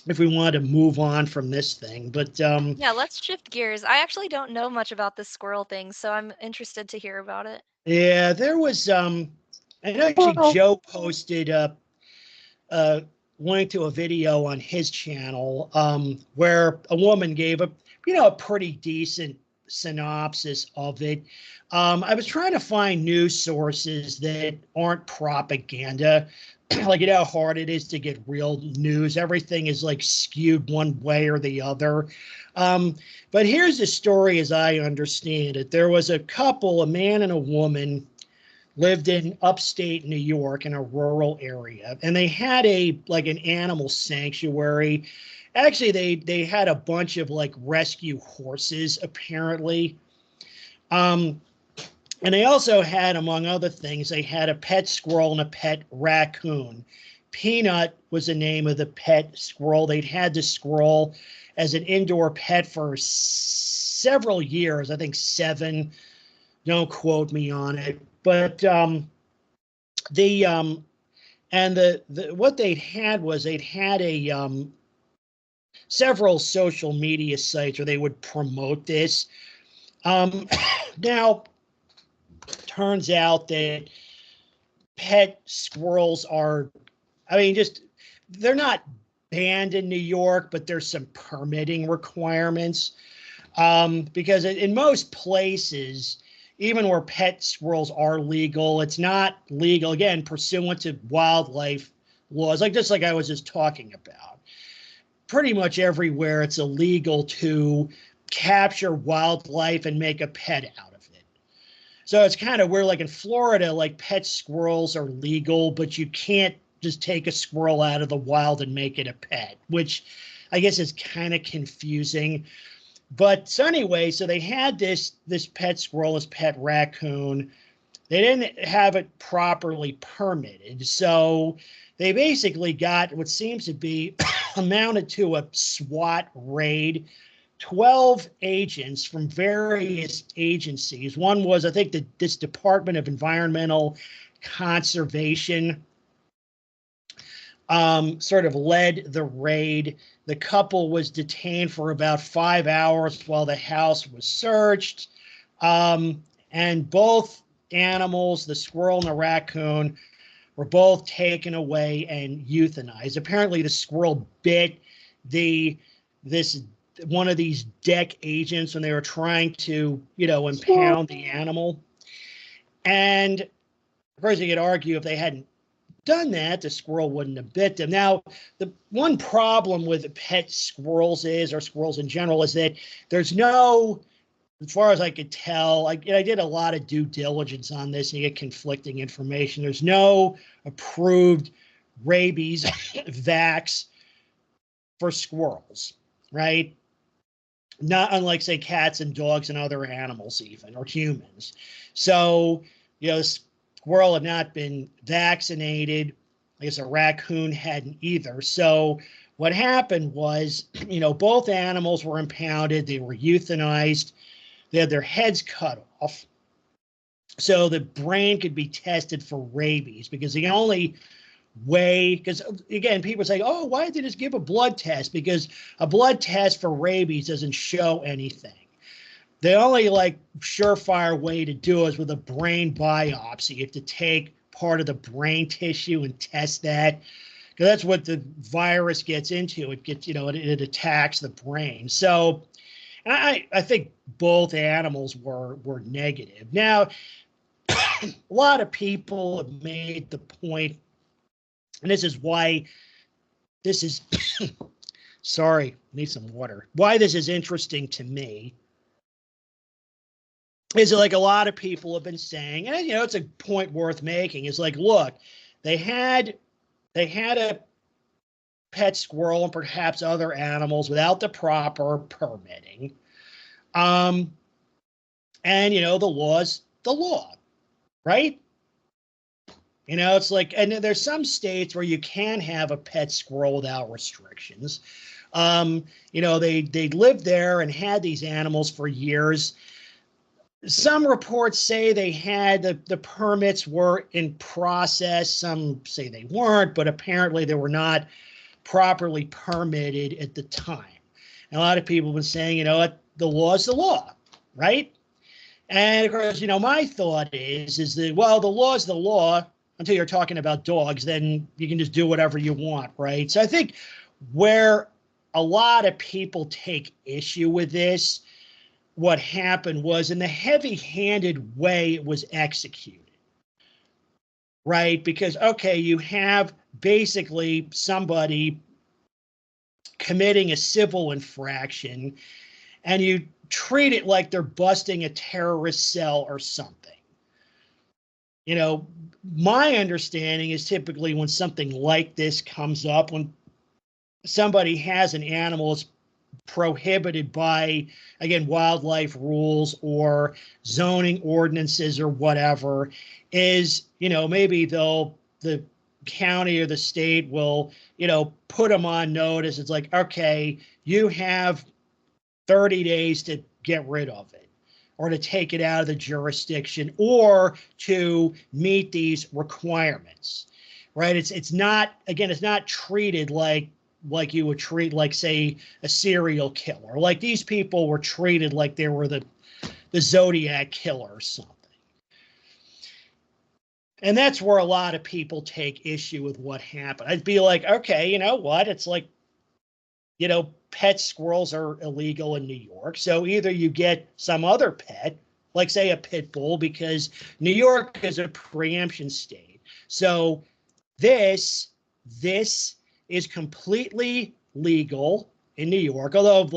If we want to move on from this thing, but Yeah, let's shift gears. I actually don't know much about this squirrel thing, so I'm interested to hear about it. yeah, there was I know actually Well, Joe posted a link to a video on his channel where a woman gave a pretty decent synopsis of it. I was trying to find news sources that aren't propaganda. Like, how hard it is to get real news. Everything is like skewed one way or the other. But here's the story as I understand it. There was a couple, a man and a woman, lived in upstate New York in a rural area, and they had an animal sanctuary. Actually, they had a bunch of like rescue horses apparently. And they also had, among other things, they had a pet squirrel and a pet raccoon. Peanut was the name of the pet squirrel. They'd had the squirrel as an indoor pet for several years, I think 7. Don't quote me on it. But the and the what they'd had was they'd had a several social media sites where they would promote this. Now, turns out that pet squirrels are, I mean, they're not banned in New York, but there's some permitting requirements. Because in most places, even where pet squirrels are legal, it's not legal, again, pursuant to wildlife laws, just like I was just talking about. Pretty much everywhere, it's illegal to capture wildlife and make a pet out of it. So it's kind of where, like in Florida, like pet squirrels are legal, but you can't just take a squirrel out of the wild and make it a pet, which I guess is kind of confusing. But so anyway, so they had this pet squirrel, this pet raccoon. They didn't have it properly permitted. So they basically got what seems to be amounted to a SWAT raid. 12 agents from various agencies. One was, I think, this Department of Environmental Conservation sort of led the raid. The couple was detained for about 5 hours while the house was searched. And both animals, the squirrel and the raccoon, were both taken away and euthanized. Apparently, the squirrel bit this one of these deck agents when they were trying to, impound the animal. And of course, you could argue if they hadn't done that, the squirrel wouldn't have bit them. Now, the one problem with pet squirrels or squirrels in general, is that there's no as far as I could tell, I did a lot of due diligence on this, and you get conflicting information. There's no approved rabies vax for squirrels, right? Not unlike, say, cats and dogs and other animals even, or humans. So, the squirrel had not been vaccinated. I guess a raccoon hadn't either. So what happened was, both animals were impounded. They were euthanized. They had their heads cut off so the brain could be tested for rabies, because the only way, because again, people say, oh, why did they just give a blood test? Because a blood test for rabies doesn't show anything. The only surefire way to do it is with a brain biopsy. You have to take part of the brain tissue and test that, because that's what the virus gets into. It gets, it attacks the brain. So I think both animals were negative. Now, a lot of people have made the point, and this is why this is, sorry, need some water. Why this is interesting to me is a lot of people have been saying, and it's a point worth making, is look, they had a pet squirrel and perhaps other animals without the proper permitting. And the law's the law, right? It's and there's some states where you can have a pet squirrel without restrictions. They lived there and had these animals for years. Some reports say they had the permits were in process. Some say they weren't, but apparently they were not properly permitted at the time. And a lot of people have been saying, the law is the law, right? And of course, my thought is that, well, the law is the law until you're talking about dogs, then you can just do whatever you want, right? So I think where a lot of people take issue with this, what happened was in the heavy-handed way it was executed, right? Because, okay, you have basically somebody committing a civil infraction, and you treat it like they're busting a terrorist cell or something. My understanding is typically when something like this comes up, when somebody has an animal that's prohibited by, again, wildlife rules or zoning ordinances or whatever, is, maybe the county or the state will, put them on notice. It's okay, you have 30 days to get rid of it, or to take it out of the jurisdiction, or to meet these requirements, right? It's not treated like you would treat, say, a serial killer. These people were treated like they were the Zodiac killer or something. And that's where a lot of people take issue with what happened. I'd be okay, you know what? It's pet squirrels are illegal in New York. So either you get some other pet, say a pit bull, because New York is a preemption state. So this is completely legal in New York, although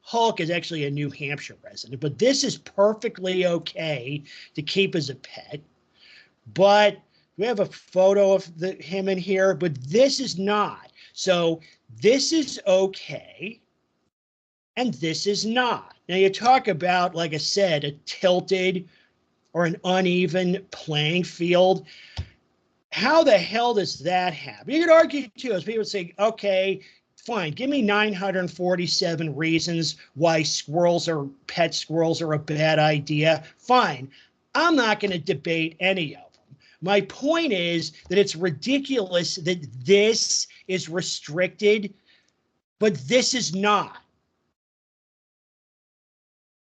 Hulk is actually a New Hampshire resident, but this is perfectly okay to keep as a pet. But we have a photo of him in here, but this is not. So this is okay, and this is not. Now you talk about, like I said, a tilted or an uneven playing field. How the hell does that happen? You could argue too, as people say, okay, fine, give me 947 reasons why pet squirrels are a bad idea. Fine, I'm not going to debate any of them. My point is that it's ridiculous that this is restricted, but this is not.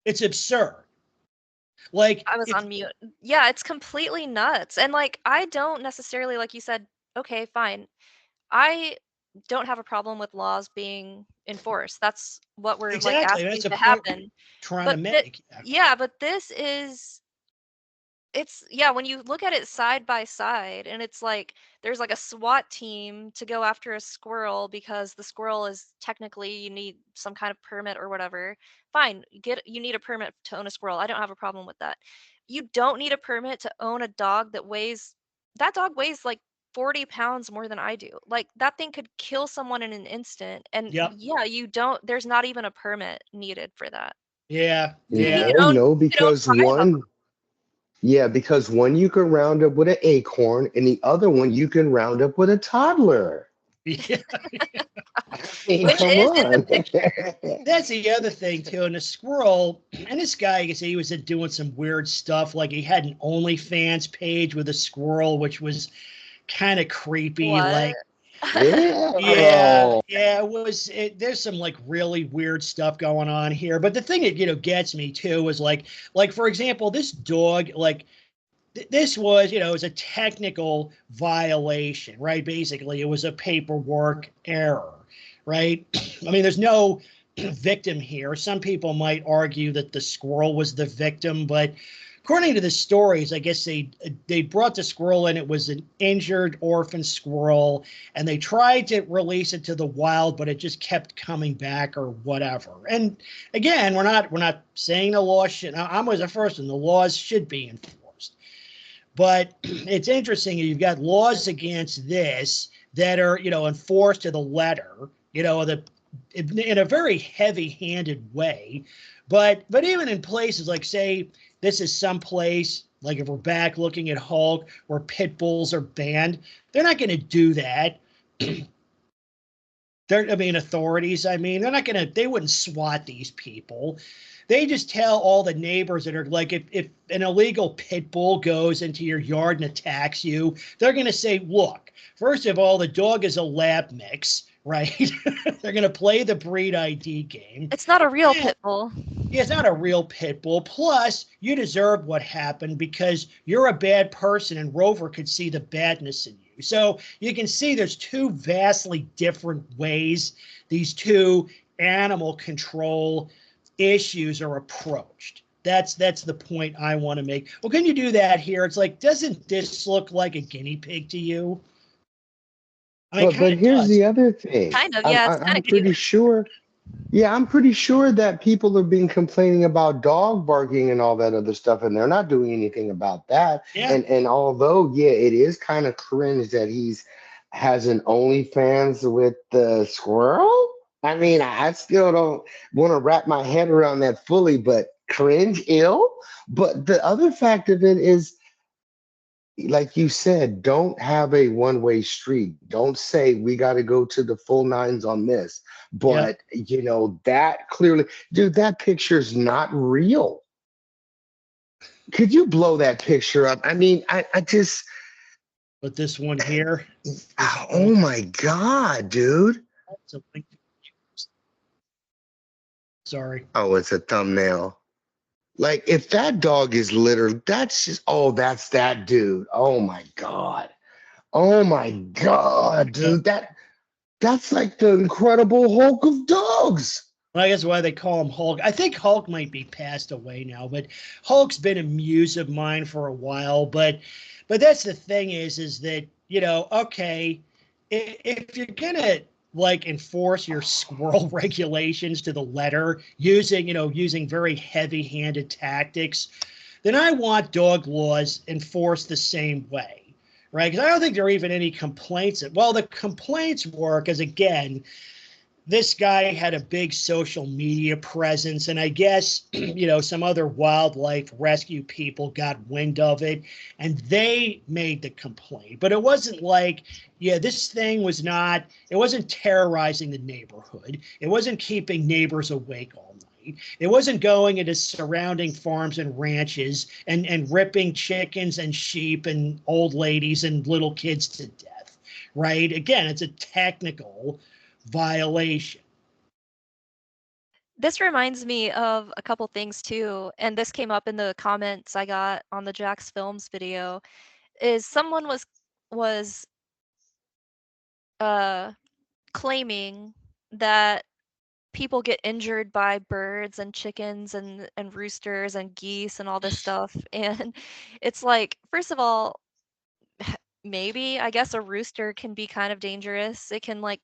It's absurd. I was on mute. Yeah, it's completely nuts. And I don't necessarily, like you said, okay, fine. I don't have a problem with laws being enforced. That's what we're exactly. asking That's a to point happen. trying to make. Yeah, but this is it's when you look at it side by side, and it's like there's like a SWAT team to go after a squirrel because the squirrel is technically, you need some kind of permit or whatever. Fine, you need a permit to own a squirrel. I don't have a problem with that. You don't need a permit to own a dog that dog weighs like 40 pounds more than I do. Like, that thing could kill someone in an instant. And Yep. there's not even a permit needed for that. Yeah. You Yeah. can own No, you can own because 5 of them. because one you can round up with an acorn, and the other one you can round up with a toddler. Yeah. I mean, Which come is in the on. picture. That's the other thing too. And the squirrel, and this guy, you can see he was doing some weird stuff. Like he had an OnlyFans page with a squirrel, which was kind of creepy. What? Like, Yeah. it was. There's some like really weird stuff going on here. But the thing that gets me too is like for example, this dog, like this was, it was a technical violation, right? Basically, it was a paperwork error, right? I mean, there's no victim here. Some people might argue that the squirrel was the victim, but according to the stories, I guess they brought the squirrel in. It was an injured orphan squirrel, and they tried to release it to the wild, but it just kept coming back or whatever. And again, we're not saying the law should. I'm as a first, and the laws should be enforced. But it's interesting. You've got laws against this that are, enforced to the letter, in a very heavy-handed way. But even in places like, say, this is some place, like if we're back looking at Hulk, where pit bulls are banned, they're not going to do that. Authorities, they're not going to, they wouldn't SWAT these people. They just tell all the neighbors that are like, if an illegal pit bull goes into your yard and attacks you, they're going to say, look, first of all, the dog is a lab mix, right? They're going to play the breed ID game. It's not a real pit bull. Yeah, it's not a real pit bull. Plus, you deserve what happened because you're a bad person and Rover could see the badness in you. So you can see there's two vastly different ways these two animal control issues are approached. That's the point I want to make. Well, can you do that here? It's like, doesn't this look like a guinea pig to you? But here's the other thing. Kind of, yeah. It's kind I'm of pretty cute. sure. Yeah, I'm pretty sure that people have been complaining about dog barking and all that other stuff, and they're not doing anything about that. Yeah. And although, it is kind of cringe that has an OnlyFans with the squirrel. I mean, I still don't want to wrap my head around that fully, but cringe ill. But the other fact of it is, like you said, don't have a one-way street. Don't say we got to go to the full nines on this. But that clearly, dude, that picture's not real. Could you blow that picture up? I mean, I just. But this one here. Oh my God, dude. Sorry. Oh, it's a thumbnail. Like, if that dog is literally, that's just, that's that dude. Oh my God. Oh my God, dude. That's like the Incredible Hulk of dogs. Well, I guess why they call him Hulk. I think Hulk might be passed away now, but Hulk's been a muse of mine for a while. But that's the thing is that, okay, if you're gonna like enforce your squirrel regulations to the letter using very heavy-handed tactics, then I want dog laws enforced the same way, right? Because I don't think there are even any complaints. Well, the complaints were because, again, this guy had a big social media presence, and I guess some other wildlife rescue people got wind of it and they made the complaint. But it wasn't like, this thing was not, it wasn't terrorizing the neighborhood. It wasn't keeping neighbors awake all night. It wasn't going into surrounding farms and ranches and ripping chickens and sheep and old ladies and little kids to death, right? Again, it's a technical violation. This reminds me of a couple things too, and this came up in the comments I got on the Jax Films video. Is someone was claiming that people get injured by birds and chickens and roosters and geese and all this stuff. And it's like, first of all, maybe I guess a rooster can be kind of dangerous. It can like,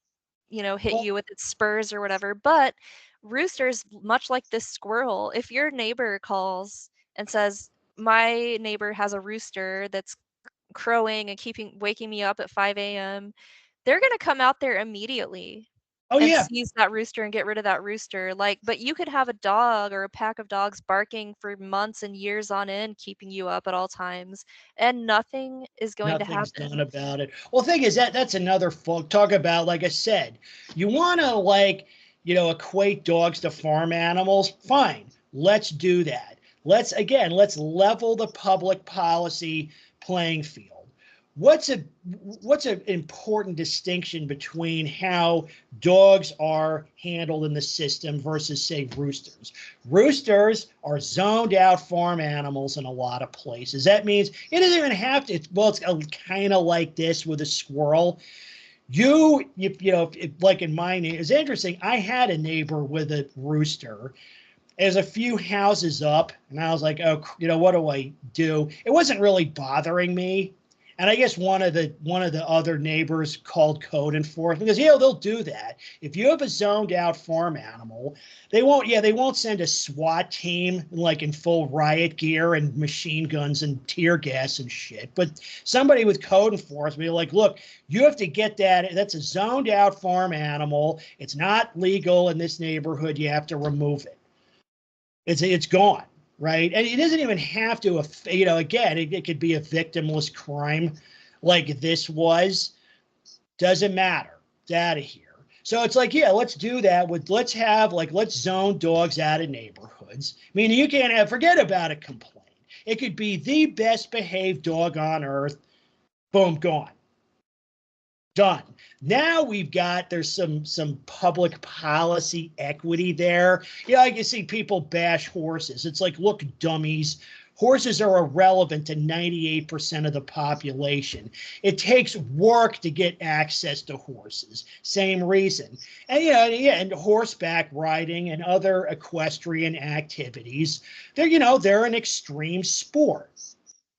hit Well, you with its spurs or whatever. But roosters, much like this squirrel, if your neighbor calls and says, my neighbor has a rooster that's crowing and waking me up at 5 a.m., they're gonna come out there immediately oh and yeah, seize that rooster and get rid of that rooster. Like, but you could have a dog or a pack of dogs barking for months and years on end, keeping you up at all times, and nothing is going to nothing's done happen. about it. Well, the thing is that's another talk about, like I said, you want to equate dogs to farm animals. Fine, let's do that. Let's level the public policy playing field. What's an important distinction between how dogs are handled in the system versus, say, roosters? Roosters are zoned out farm animals in a lot of places. That means it doesn't even have to. It's kind of like this with a squirrel. Like in my neighborhood, it's interesting. I had a neighbor with a rooster. There's a few houses up, and I was like, oh, what do I do? It wasn't really bothering me. And I guess one of the other neighbors called code enforcement because they'll do that. If you have a zoned out farm animal, they won't send a SWAT team like in full riot gear and machine guns and tear gas and shit. But somebody with code enforcement, like, look, you have to get that. That's a zoned out farm animal. It's not legal in this neighborhood. You have to remove it. It's gone. Right. And it doesn't even have to, again, it could be a victimless crime like this was. Doesn't matter. It's out of here. So it's like, yeah, let's do that let's zone dogs out of neighborhoods. I mean, you can't forget about a complaint. It could be the best behaved dog on earth. Boom, gone. Done. Now there's some public policy equity there. I can see people bash horses. It's like, look, dummies, horses are irrelevant to 98% of the population. It takes work to get access to horses. Same reason. And and horseback riding and other equestrian activities, they're an extreme sport.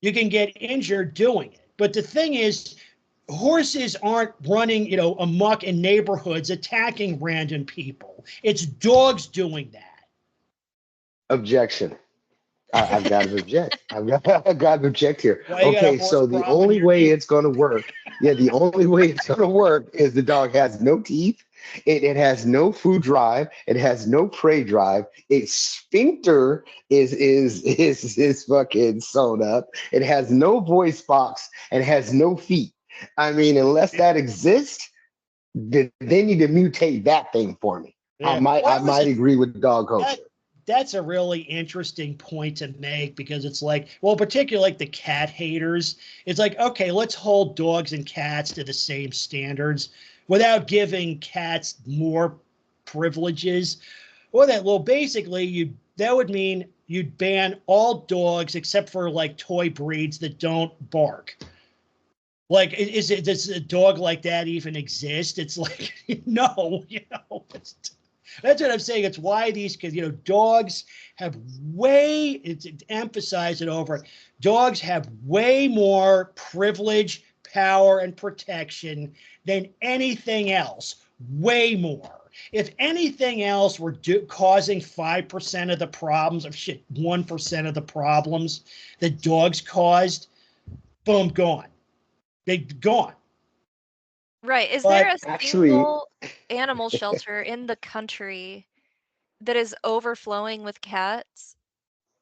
You can get injured doing it. But the thing is, horses aren't running, amok in neighborhoods attacking random people. It's dogs doing that. Objection. I've got to object. I've got to object here. Why you got a Okay, horse so the problem in only your way neighborhood? it's going to work, the only way it's going to work is the dog has no teeth. It has no food drive. It has no prey drive. Its sphincter is fucking sewn up. It has no voice box and has no feet. I mean, unless that exists, then they need to mutate that thing for me. Yeah. I might agree with dog culture. That's a really interesting point to make because it's like, well, particularly like the cat haters, it's like, okay, let's hold dogs and cats to the same standards without giving cats more privileges. Well, basically, that would mean you'd ban all dogs except for like toy breeds that don't bark. Like, does a dog like that even exist? It's like, no, that's what I'm saying. It's why these, because, dogs have it's emphasize it over. Dogs have way more privilege, power, and protection than anything else. Way more. If anything else were causing 5% of the problems, 1% of the problems that dogs caused, boom, gone. They're gone. Right. Is But there a actually, single animal shelter in the country that is overflowing with cats?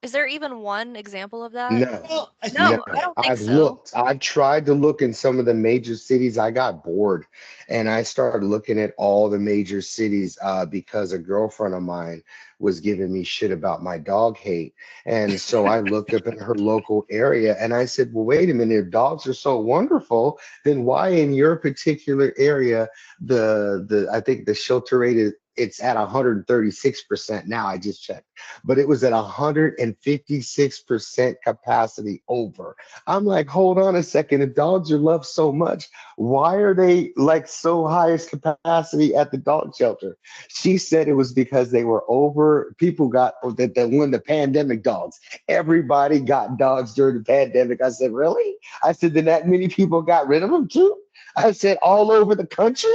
Is there even one example of that? no. Well, I No, think I don't think I've so. looked. I've tried to look in some of the major cities. I got bored and I started looking at all the major cities because a girlfriend of mine was giving me shit about my dog hate. And so I looked up in her local area and I said, well, wait a minute, if dogs are so wonderful, then why in your particular area, I think the shelter rate it's at 136% now. I just checked, but it was at 156% capacity over. I'm like, hold on a second. If dogs are loved so much, why are they like so highest capacity at the dog shelter? She said it was because they were over. People got that when the pandemic dogs, everybody got dogs during the pandemic. I said, really? I said, then that many people got rid of them too? I said, all over the country?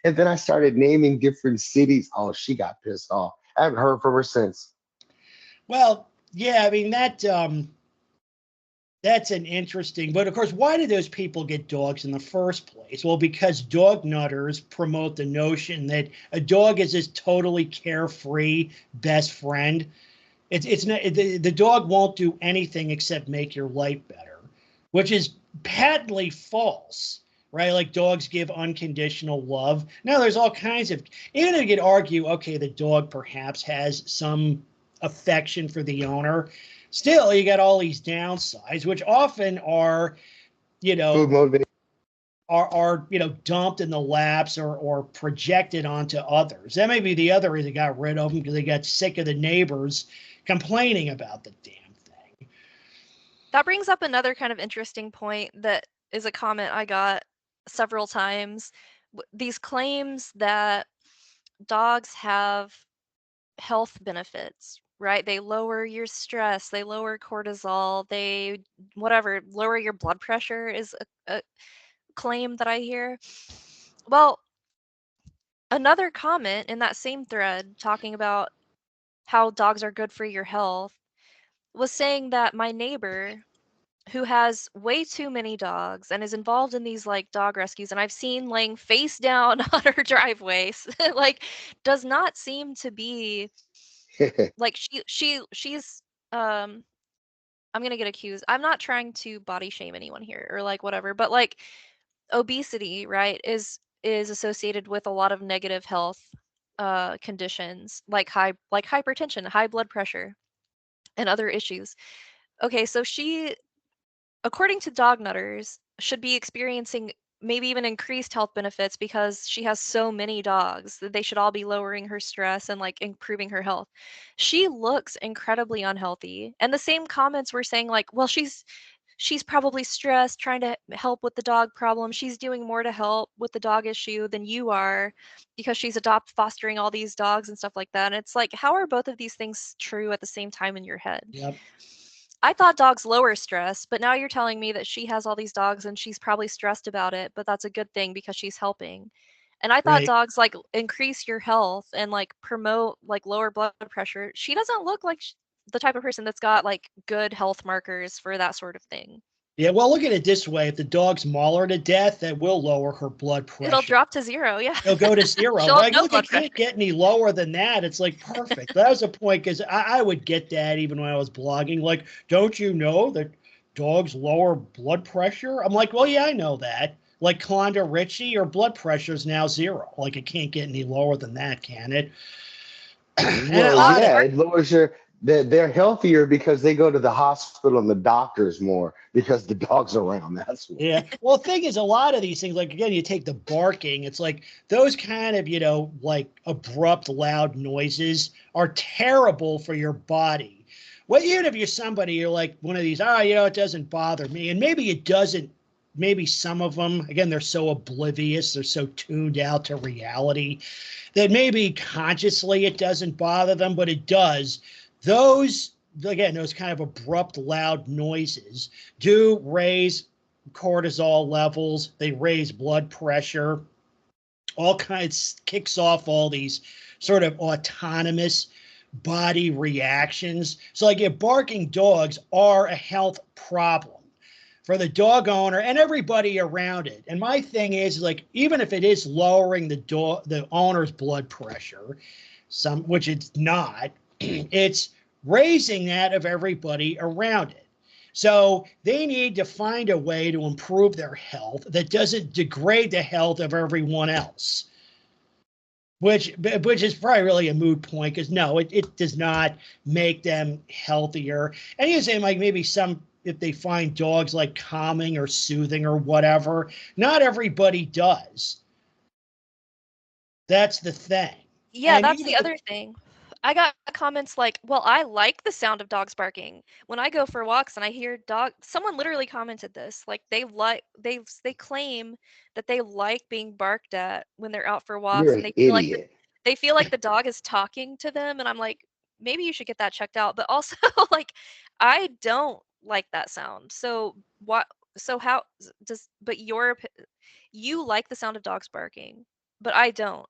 And then I started naming different cities. Oh, she got pissed off. I haven't heard from her since. Well, yeah, I mean, that's an interesting, but of course, why do those people get dogs in the first place? Well, because dog nutters promote the notion that a dog is this totally carefree best friend. It's not, the dog won't do anything except make your life better, which is patently false, right? Like dogs give unconditional love. Now there's all kinds of, even if you could argue, okay, the dog perhaps has some affection for the owner, still you got all these downsides, which often are, you know, Food motivation. are dumped in the laps or projected onto others. That may be the other reason they got rid of them, because they got sick of the neighbors complaining about the damn thing. That brings up another kind of interesting point that is a comment I got several times. These claims that dogs have health benefits, right? They lower your stress, they lower cortisol, they whatever, lower your blood pressure is a claim that I hear. Well, another comment in that same thread talking about how dogs are good for your health was saying that my neighbor, who has way too many dogs and is involved in these like dog rescues, and I've seen laying face down on her driveways, like does not seem to be like she's I'm gonna get accused. I'm not trying to body shame anyone here or like whatever, but like obesity, right, is associated with a lot of negative health conditions like hypertension, high blood pressure, and other issues. Okay, so she, according to dog nutters, should be experiencing maybe even increased health benefits because she has so many dogs that they should all be lowering her stress and like improving her health. She looks incredibly unhealthy. And the same comments were saying like, well, she's probably stressed trying to help with the dog problem. She's doing more to help with the dog issue than you are because she's fostering all these dogs and stuff like that. And it's like, how are both of these things true at the same time in your head? Yep. I thought dogs lower stress, but now you're telling me that she has all these dogs and she's probably stressed about it, but that's a good thing because she's helping. And I thought Right. dogs like increase your health and like promote like lower blood pressure. She doesn't look like the type of person that's got like good health markers for that sort of thing. Yeah, well, look at it this way. If the dog's maul her to death, that will lower her blood pressure. It'll drop to zero, yeah. It'll go to zero. She'll have Like, no look, blood it can't pressure. get any lower than that. It's like perfect. That was a point, because I would get that even when I was blogging. Like, don't you know that dogs lower blood pressure? I'm like, well, yeah, I know that. Like Klonda Richie, your blood pressure is now zero. Like, it can't get any lower than that, can it? Well, yeah, it lowers your. They're healthier because they go to the hospital and the doctors more because the dog's around. That's what. Yeah. Well, the thing is, a lot of these things, like, again, you take the barking, it's like those kind of, like abrupt, loud noises are terrible for your body. Well, even if you're somebody, you're like one of these, it doesn't bother me. And maybe it doesn't, maybe some of them, again, they're so oblivious, they're so tuned out to reality that maybe consciously it doesn't bother them, but it does. Those kind of abrupt, loud noises do raise cortisol levels. They raise blood pressure. All kinds, kicks off all these sort of autonomous body reactions. So like, barking dogs are a health problem for the dog owner and everybody around it. And my thing is, like, even if it is lowering the owner's blood pressure, which it's not, it's raising that of everybody around it. So they need to find a way to improve their health that doesn't degrade the health of everyone else, which is probably really a moot point, because no, it does not make them healthier. And you say, like, maybe if they find dogs like calming or soothing or whatever, not everybody does. That's the thing. Yeah, And that's even the other thing. I got comments like, "Well, I like the sound of dogs barking. When I go for walks and I hear someone literally commented this, like they claim that they like being barked at when they're out for walks You're and an idiot. they feel like the dog is talking to them, and I'm like, maybe you should get that checked out. But also like I don't like that sound. So what so how does but you like the sound of dogs barking, but I don't.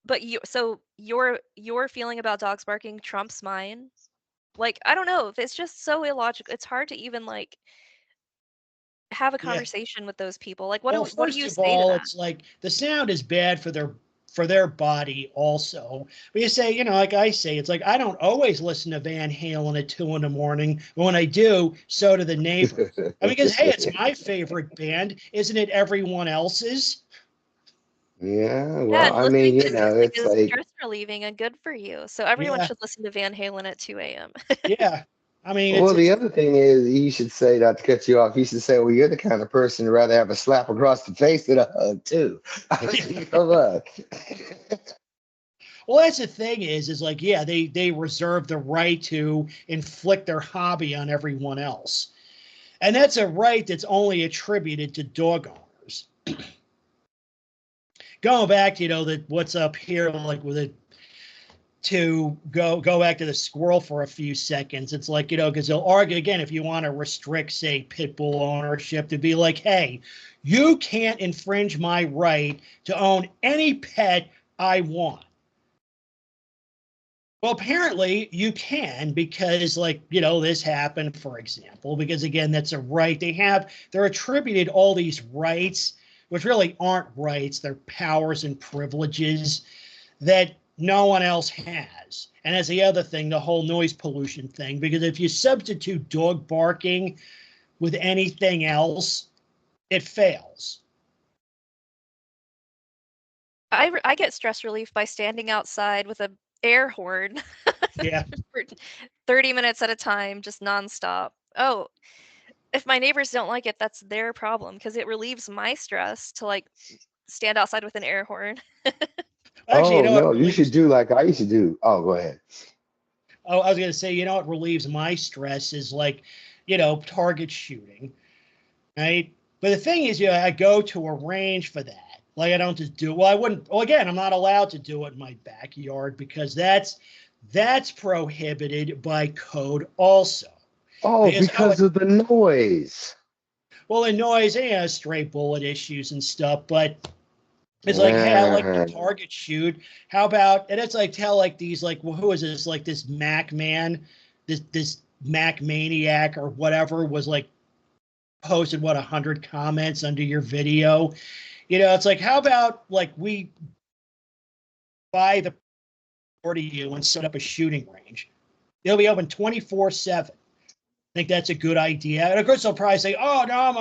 But your feeling about dogs barking trumps mine? Like, I don't know, if it's just so illogical. It's hard to even, like, have a yeah. conversation with those people. Like, Well, what do first you of say to all, that? it's like the sound is bad for their body also. But you say, like I say, it's like I don't always listen to Van Halen at 2 a.m, but when I do, so do the neighbors. I mean, because hey, it's my favorite band, isn't it? Everyone else's. Yeah, Yeah, well, and I listening mean, to music it's is like, stress relieving and good for you. So everyone Yeah, should listen to Van Halen at 2 a.m. yeah. I mean, well, it's the other thing is, you should say, not to cut you off, you should say, well, you're the kind of person who'd rather have a slap across the face than a hug, too. I mean, come on. well, that's the thing is like yeah, they reserve the right to inflict their hobby on everyone else, and that's a right that's only attributed to dog owners. Going back to that what's up here, like with it, to go back to the squirrel for a few seconds. It's like because they'll argue again if you want to restrict, say, pit bull ownership, to be like, hey, you can't infringe my right to own any pet I want. Well, apparently you can because, like, this happened, for example, because again, that's a right. They're attributed all these rights, which really aren't rights. They're powers and privileges that no one else has. And that's the other thing, the whole noise pollution thing, because if you substitute dog barking with anything else, it fails. I get stress relief by standing outside with a air horn Yeah. for 30 minutes at a time, just nonstop. Oh, if my neighbors don't like it, that's their problem because it relieves my stress to like stand outside with an air horn. Actually, Oh, what no, you should relieves, do like I used to do. Oh, go ahead. oh, I was going to say, what relieves my stress is like, target shooting, right? But the thing is, I go to a range for that. Like I don't just do. Well, I wouldn't. Well, again, I'm not allowed to do it in my backyard because that's prohibited by code also. Oh, Because because of the noise. well, the noise, stray bullet issues and stuff. But it's like, hey, I like to Yeah. target shoot. How about? And it's like tell like these like, well, who is this? Like this Mac man, this Mac maniac or whatever was like posted 100 comments under your video. It's like, how about like we buy the floor to you and set up a shooting range? It'll be open 24/7. I think that's a good idea. And of course, they'll probably say, "Oh no, I'm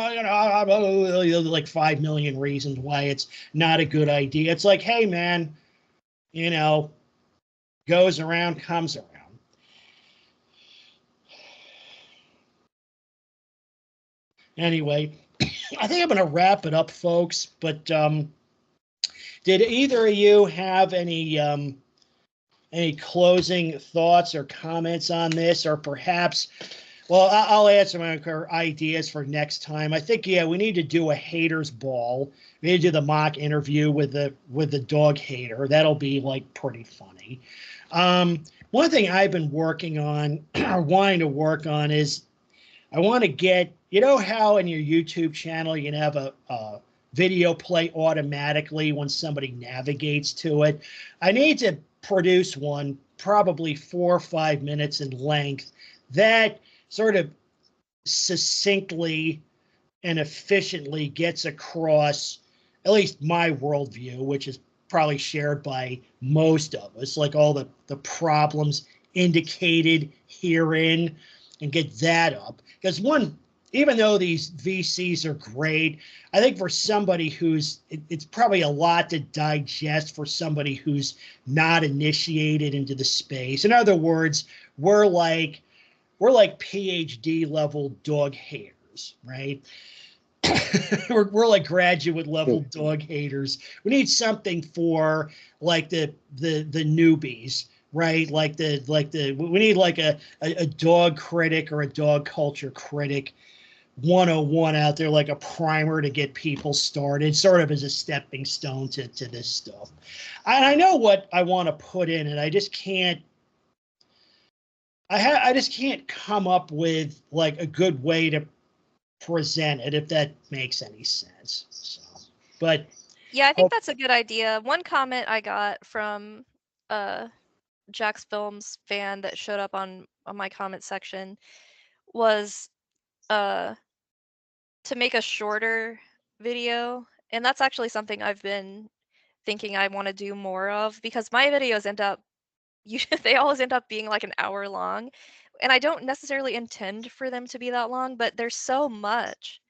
like 5 million reasons why it's not a good idea." It's like, hey, man, you know, goes around, comes around. Anyway, I think I'm going to wrap it up, folks. But did either of you have any closing thoughts or comments on this, or perhaps? Well, I'll add some ideas for next time. I think we need to do a haters ball. We need to do the mock interview with the dog hater. That'll be like pretty funny. One thing I've been working on or wanting to work on is I want to get how in your YouTube channel you can have a video play automatically when somebody navigates to it. I need to produce one probably 4 or 5 minutes in length that sort of succinctly and efficiently gets across at least my worldview, which is probably shared by most of us, like all the problems indicated herein, and get that up. Because even though these VCs are great, I think for somebody it's probably a lot to digest for somebody who's not initiated into the space. In other words, we're like PhD level dog haters, right? we're like graduate level dog haters. We need something for like the newbies, right? Like we need like a dog critic or a dog culture critic 101 out there, like a primer to get people started, sort of as a stepping stone to this stuff. And I know what I want to put in, and I just can't. I just can't come up with like a good way to present it, if that makes any sense. So, but yeah, I think that's a good idea. One comment I got from Jack's Films fan that showed up on my comment section was to make a shorter video, and that's actually something I've been thinking I want to do more of, because my videos end up they always end up being like an hour long, and I don't necessarily intend for them to be that long, but there's so much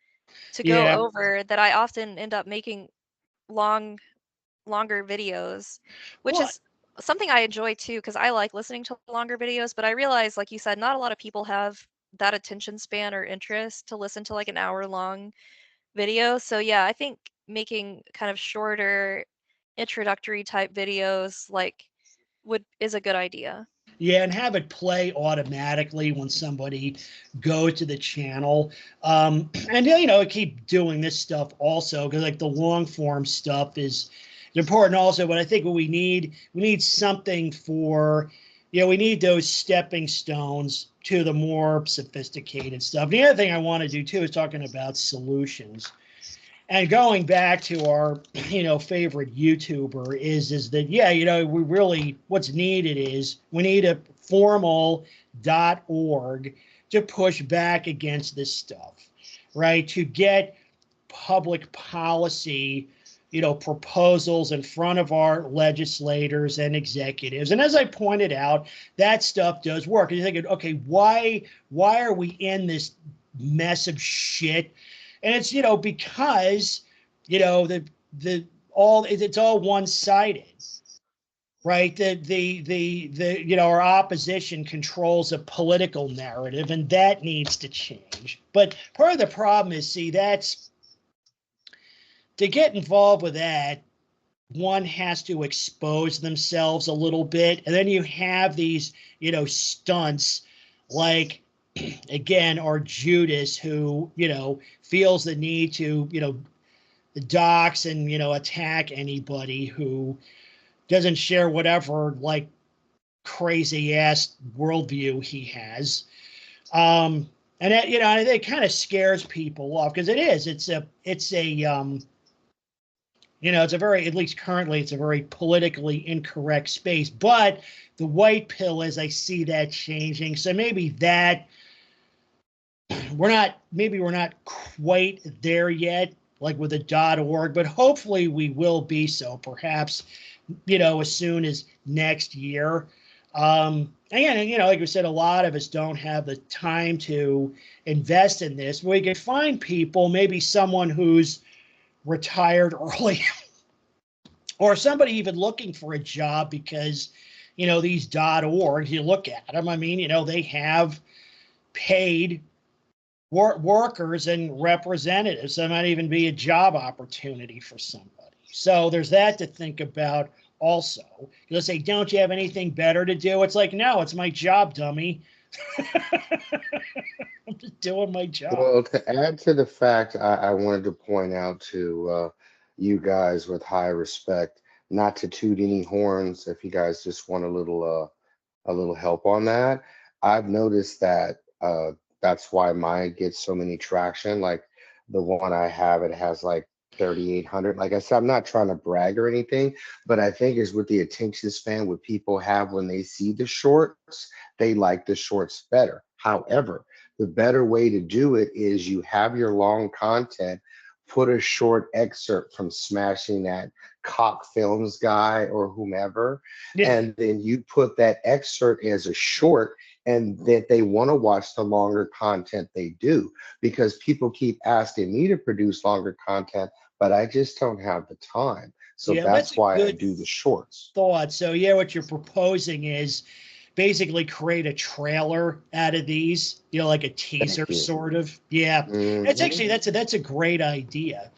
to go over that I often end up making longer videos, which is something I enjoy too, because I like listening to longer videos, but I realize, like you said, not a lot of people have that attention span or interest to listen to like an hour long video. So yeah, I think making kind of shorter introductory type videos like is a good idea. Yeah, and have it play automatically when somebody goes to the channel. And keep doing this stuff also, because like the long form stuff is important also. But I think what we need something for, we need those stepping stones to the more sophisticated stuff. The other thing I want to do too is talking about solutions. And going back to our, favorite YouTuber is that, we really, what's needed is we need a formal .org to push back against this stuff, right? To get public policy, proposals in front of our legislators and executives. And as I pointed out, that stuff does work. And you're thinking, okay, why are we in this mess of shit? And it's, because, it's all one-sided, right? Our opposition controls a political narrative, and that needs to change. But part of the problem is, that's to get involved with that, one has to expose themselves a little bit. And then you have these, stunts like, again, our Judas, who, feels the need to, dox and, attack anybody who doesn't share whatever, like, crazy ass worldview he has. And that, it kind of scares people off, because it's a very, at least currently, it's a very politically incorrect space. But the white pill is, I see that changing. So maybe we're not quite there yet, like with a .org, but hopefully we will be so, perhaps, as soon as next year. Again, like we said, a lot of us don't have the time to invest in this. We can find people, maybe someone who's retired early or somebody even looking for a job, because, these .org, you look at them, I mean, they have paid workers and representatives. That might even be a job opportunity for somebody. So there's that to think about also. They'll say, don't you have anything better to do? It's like, no, it's my job, dummy. I'm just doing my job. Well, to add to the fact, I wanted to point out to you guys, with high respect, not to toot any horns. If you guys just want a little help on that, I've noticed that that's why mine gets so many traction. Like the one I have, it has like 3,800. Like I said, I'm not trying to brag or anything, but I think it's with the attention span what people have when they see the shorts, they like the shorts better. However, the better way to do it is you have your long content, put a short excerpt from smashing that Cock Films guy or whomever, and then you put that excerpt as a short, and that they want to watch the longer content they do, because people keep asking me to produce longer content, but I just don't have the time. So that's why I do the shorts. Thought. So what you're proposing is, basically create a trailer out of these, you know, like a teaser you. sort of. Yeah. It's actually, that's a great idea.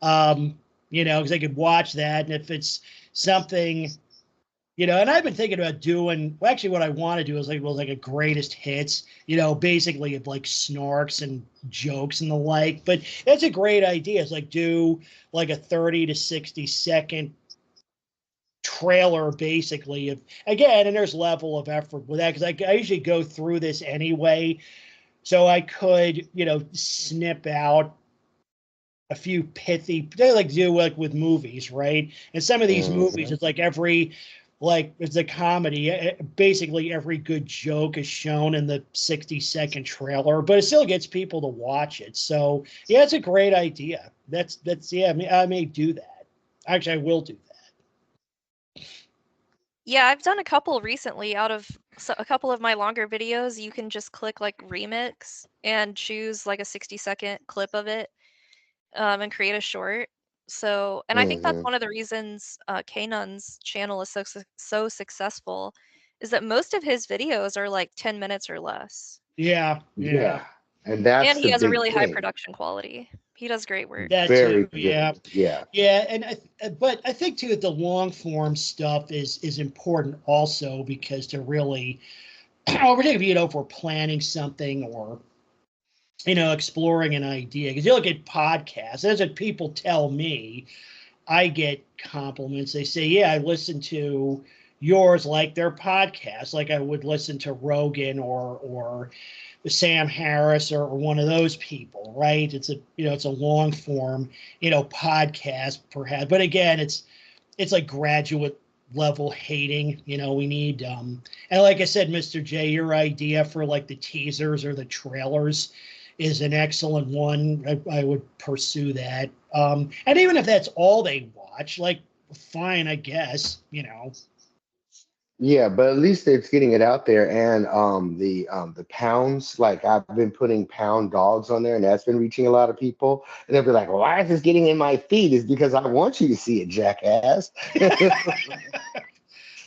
You know, because I could watch that, and if it's something, you know, and I've been thinking about doing, well, actually what I want to do is like a greatest hits, you know, basically of like snarks and jokes and the like. But that's a great idea. It's like do like a 30 to 60-second trailer basically of, again, and there's level of effort with that because I usually go through this anyway. So I could, you know, snip out a few pithy, they like do like with movies, right? And some of these movies, it's like it's a comedy. Basically, every good joke is shown in the 60-second trailer, but it still gets people to watch it. So yeah, it's a great idea. That's yeah. I may do that. Actually, I will do that. Yeah, I've done a couple recently. Out of a couple of my longer videos, you can just click like remix and choose like a 60-second clip of it, and create a short. So, and I think that's one of the reasons Kanan's channel is so successful, is that most of his videos are like 10 minutes or less. Yeah. And that's And he the has a big really high thing. production quality. He does great work. That Very too, good. yeah. Yeah. And but I think too that the long form stuff is important also because to really, particularly, you know, if we're planning something or, you know, exploring an idea, because you look at podcasts, as what people tell me, I get compliments. They say, yeah, I listen to yours like their podcast, like I would listen to Rogan or Sam Harris or one of those people, right? It's a, you know, it's a long form, you know, podcast perhaps. But again, it's like graduate level hating, you know, we need and like I said, Mr. J, your idea for like the teasers or the trailers is an excellent one. I would pursue that. And even if that's all they watch, like fine, I guess, you know. Yeah, but at least it's getting it out there, and the pounds, like I've been putting pound dogs on there, and that's been reaching a lot of people, and they'll be like, "Why is this getting in my feed?" Is because I want you to see it, jackass. It's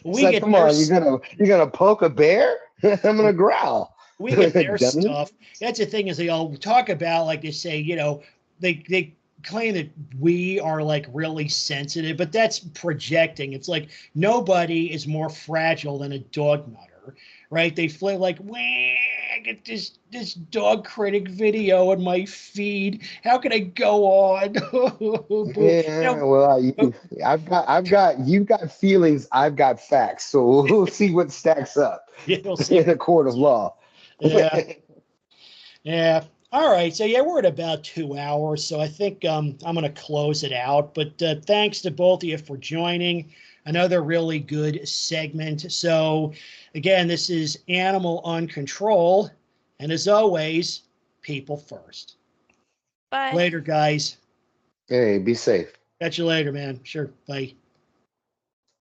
We like, get come their on, you're gonna poke a bear? I'm gonna growl. we get their Dummy. stuff. That's the thing is they all talk about, like they say, you know, they claim that we are like really sensitive, but that's projecting. It's like nobody is more fragile than a dog nutter, right? They feel like, wah, I get this dog critic video in my feed. How can I go on? You Yeah, know, well, but you've got feelings, I've got facts, so we'll see what stacks up you'll see. in a court of law. Yeah. Yeah. All right. So yeah, we're at about 2 hours. So I think I'm going to close it out. But thanks to both of you for joining. Another really good segment. So again, this is Animal on Control. And as always, people first. Bye. Later, guys. Hey, be safe. Catch you later, man. Sure. Bye.